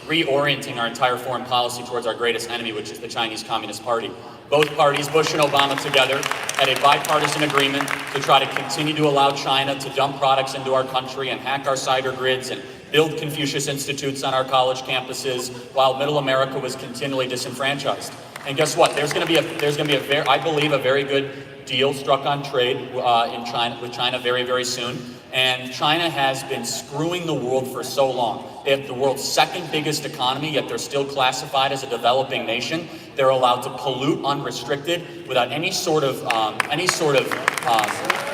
S5: reorienting our entire foreign policy towards our greatest enemy, which is the Chinese Communist Party. Both parties, Bush and Obama together, had a bipartisan agreement to try to continue to allow China to dump products into our country and hack our cyber grids and build Confucius Institutes on our college campuses while middle America was continually disenfranchised. And guess what? There's going to be I believe, a very good deal struck on trade with China very, very soon. And China has been screwing the world for so long. They have the world's second biggest economy, yet they're still classified as a developing nation. They're allowed to pollute unrestricted without any sort of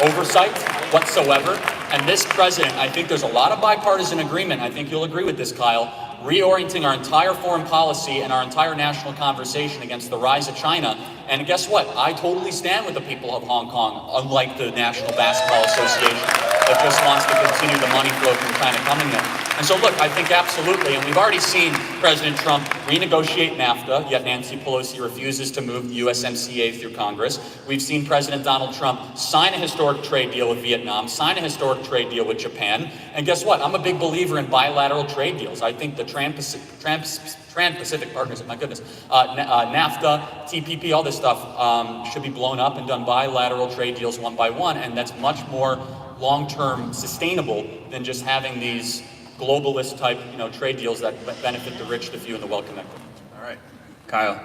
S5: oversight whatsoever. And this president, I think there's a lot of bipartisan agreement. I think you'll agree with this, Kyle. Reorienting our entire foreign policy and our entire national conversation against the rise of China. And guess what? I totally stand with the people of Hong Kong, unlike the National Basketball Association that just wants to continue the money flow from China coming there. And so look, I think absolutely, and we've already seen President Trump renegotiate NAFTA, yet Nancy Pelosi refuses to move the USMCA through Congress. We've seen President Donald Trump sign a historic trade deal with Vietnam, sign a historic trade deal with Japan. And guess what? I'm a big believer in bilateral trade deals. I think the Trans-Pacific Partnership, my goodness, NAFTA, TPP, all this stuff should be blown up and done bilateral trade deals one by one, and that's much more long-term sustainable than just having these globalist type, trade deals that benefit the rich, the few, and the well-connected.
S2: All right, Kyle.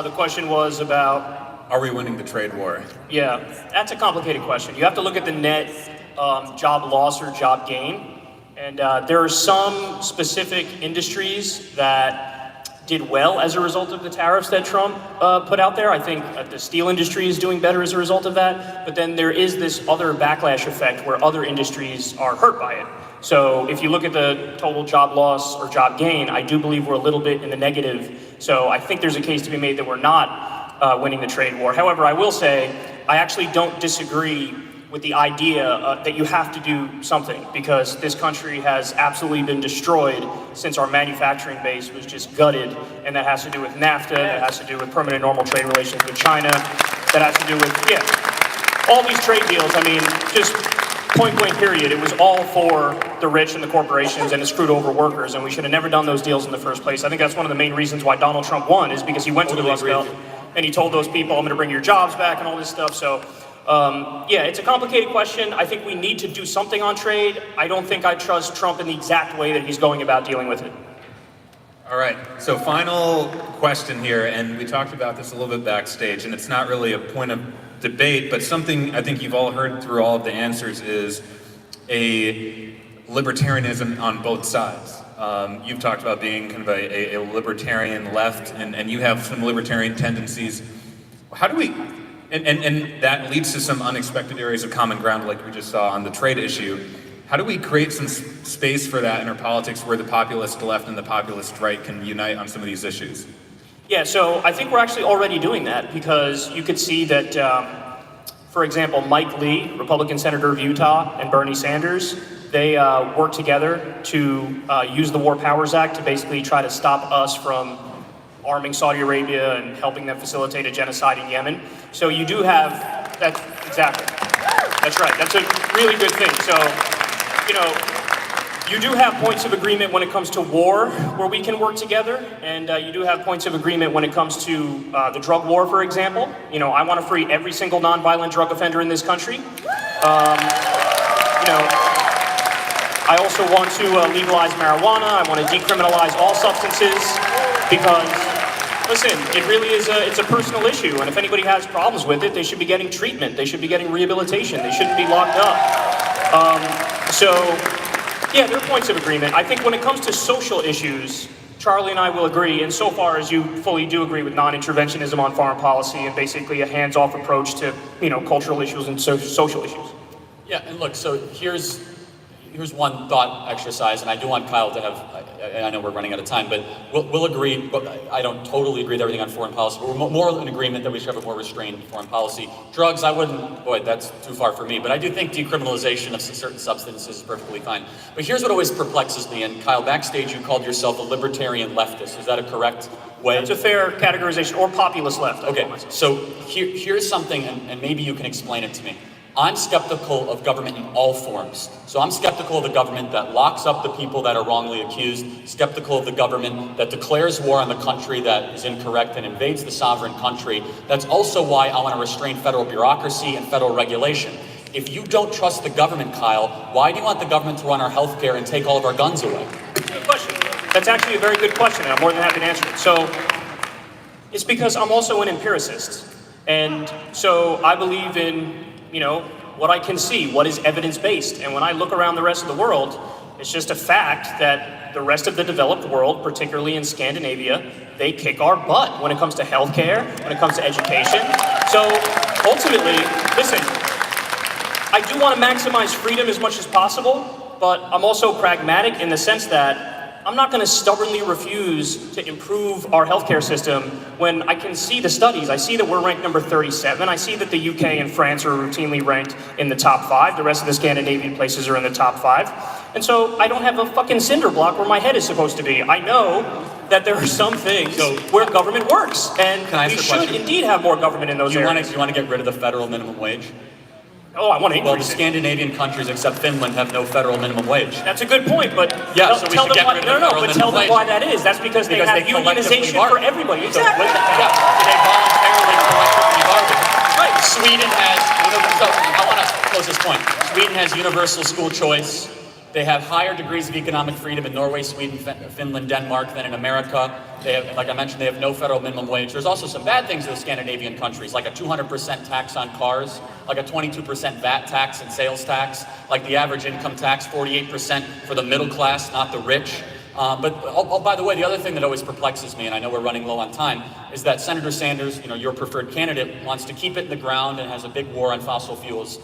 S4: The question was about...
S2: Are we winning the trade war?
S4: Yeah, that's a complicated question. You have to look at the net job loss or job gain. And there are some specific industries that did well as a result of the tariffs that Trump put out there. I think the steel industry is doing better as a result of that. But then there is this other backlash effect where other industries are hurt by it. So if you look at the total job loss or job gain, I do believe we're a little bit in the negative. So I think there's a case to be made that we're not winning the trade war. However, I will say, I actually don't disagree with the idea that you have to do something, because this country has absolutely been destroyed since our manufacturing base was just gutted, and that has to do with NAFTA, that has to do with permanent normal trade relations with China, that has to do with, all these trade deals. I mean, just point blank period, it was all for the rich and the corporations, and it screwed over workers, and we should have never done those deals in the first place. I think that's one of the main reasons why Donald Trump won, is because he went to the Rust Belt and he told those people, I'm going to bring your jobs back and all this stuff. So it's a complicated question. I think we need to do something on trade. I don't think I trust Trump in the exact way that he's going about dealing with it.
S2: All right, so final question here, and we talked about this a little bit backstage, and it's not really a point of debate, but something I think you've all heard through all of the answers is a libertarianism on both sides. You've talked about being kind of a libertarian left, and you have some libertarian tendencies. How do we, and that leads to some unexpected areas of common ground like we just saw on the trade issue. How do we create some space for that in our politics where the populist left and the populist right can unite on some of these issues?
S4: Yeah, so I think we're actually already doing that, because you could see that, for example, Mike Lee, Republican Senator of Utah, and Bernie Sanders, they worked together to use the War Powers Act to basically try to stop us from arming Saudi Arabia and helping them facilitate a genocide in Yemen. So you do have, exactly, that's right, that's a really good thing. So, you do have points of agreement when it comes to war, where we can work together, and you do have points of agreement when it comes to the drug war, for example. I want to free every single nonviolent drug offender in this country. I also want to legalize marijuana. I want to decriminalize all substances, because, listen, it really is it's a personal issue, and if anybody has problems with it, they should be getting treatment. They should be getting rehabilitation. They shouldn't be locked up. Yeah, there are points of agreement. I think when it comes to social issues, Charlie and I will agree, insofar as you fully do agree with non-interventionism on foreign policy and basically a hands-off approach to, cultural issues and social issues.
S5: Yeah, and look, so here's one thought exercise, and I do want Kyle to have, I know we're running out of time, but we'll agree, but I don't totally agree with everything on foreign policy, but we're more in agreement that we should have a more restrained foreign policy. Drugs, I wouldn't, that's too far for me, but I do think decriminalization of certain substances is perfectly fine. But here's what always perplexes me, and Kyle, backstage you called yourself a libertarian leftist. Is that a correct way?
S4: That's a fair categorization, or populist left.
S5: Okay, so here's something, and maybe you can explain it to me. I'm skeptical of government in all forms. So I'm skeptical of the government that locks up the people that are wrongly accused, skeptical of the government that declares war on the country that is incorrect and invades the sovereign country. That's also why I want to restrain federal bureaucracy and federal regulation. If you don't trust the government, Kyle, why do you want the government to run our healthcare and take all of our guns away?
S4: Good question. That's actually a very good question, and I'm more than happy to answer it. So it's because I'm also an empiricist. And so I believe in what I can see, what is evidence-based. And when I look around the rest of the world, it's just a fact that the rest of the developed world, particularly in Scandinavia, they kick our butt when it comes to healthcare, when it comes to education. So ultimately, listen, I do want to maximize freedom as much as possible, but I'm also pragmatic in the sense that I'm not going to stubbornly refuse to improve our healthcare system when I can see the studies. I see that we're ranked number 37. I see that the UK and France are routinely ranked in the top 5. The rest of the Scandinavian places are in the top 5. And so I don't have a fucking cinder block where my head is supposed to be. I know that there are some things where government works, and we should indeed have more government in those areas.
S5: Do you want to get rid of the federal minimum wage?
S4: Oh, I want to increase
S5: the Scandinavian countries, except Finland, have no federal minimum wage.
S4: That's a good point, but
S5: yeah, so we should get rid of the federal minimum wage.
S4: Tell them why that is. That's because they have unionization for everybody. Exactly.
S5: Yeah, they voluntarily collectively bargain. Right. Sweden has, I want to close this point. Sweden has universal school choice. They have higher degrees of economic freedom in Norway, Sweden, Finland, Denmark than in America. They have, like I mentioned, they have no federal minimum wage. There's also some bad things in the Scandinavian countries, like a 200% tax on cars, like a 22% VAT tax and sales tax, like the average income tax, 48% for the middle class, not the rich. But by the way, the other thing that always perplexes me, and I know we're running low on time, is that Senator Sanders, your preferred candidate, wants to keep it in the ground and has a big war on fossil fuels.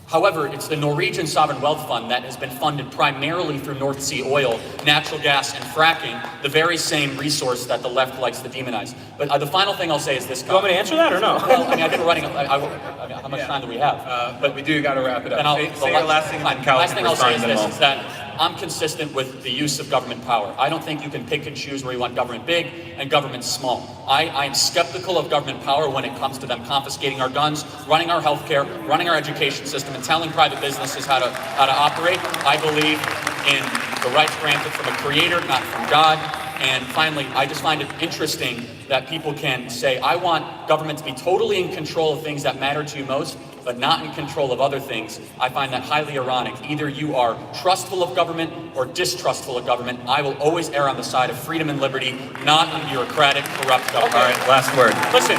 S5: However, it's the Norwegian Sovereign Wealth Fund that has been funded primarily through North Sea oil, natural gas, and fracking, the very same resource that the left likes to demonize. But the final thing I'll say is this.
S4: You want me to answer that or no?
S5: Well, I mean, I've been running. How much time do we have?
S2: But we do got to wrap it up. Say your last thing, and then
S5: The
S2: Cal
S5: last
S2: can
S5: thing I'll say is
S2: respond,
S5: this:
S2: then
S5: is that I'm consistent with the use of government power. I don't think you can pick and choose where you want government big and government small. I am skeptical of government power when it comes to them confiscating our guns, running our healthcare, running our education system, and telling private businesses how to operate. I believe in the rights granted from a creator, not from God. And finally, I just find it interesting that people can say, I want government to be totally in control of things that matter to you most, but not in control of other things. I find that highly ironic. Either you are trustful of government or distrustful of government. I will always err on the side of freedom and liberty, not on bureaucratic, corrupt government.
S2: All right, last word.
S4: Listen,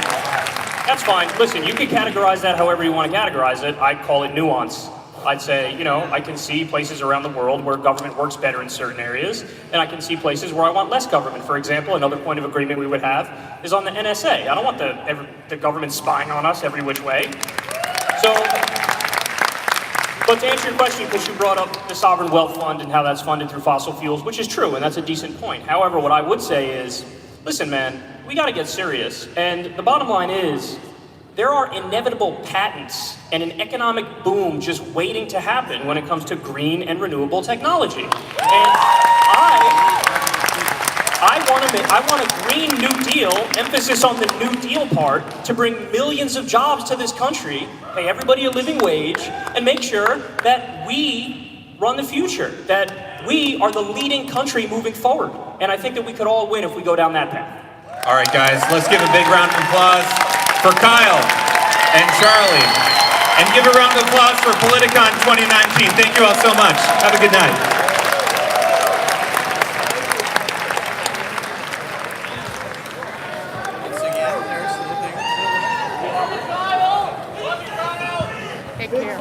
S4: that's fine. Listen, you can categorize that however you want to categorize it. I'd call it nuance. I'd say, I can see places around the world where government works better in certain areas, and I can see places where I want less government. For example, another point of agreement we would have is on the NSA. I don't want the government spying on us every which way. So, but to answer your question, because you brought up the Sovereign Wealth Fund and how that's funded through fossil fuels, which is true, and that's a decent point. However, what I would say is, listen, man, we got to get serious. And the bottom line is, there are inevitable patents and an economic boom just waiting to happen when it comes to green and renewable technology. And I want a Green New Deal, emphasis on the New Deal part, to bring millions of jobs to this country, pay everybody a living wage, and make sure that we run the future, that we are the leading country moving forward. And I think that we could all win if we go down that path.
S2: All right, guys, let's give a big round of applause for Kyle and Charlie. And give a round of applause for Politicon 2019. Thank you all so much. Have a good night.
S1: Take care.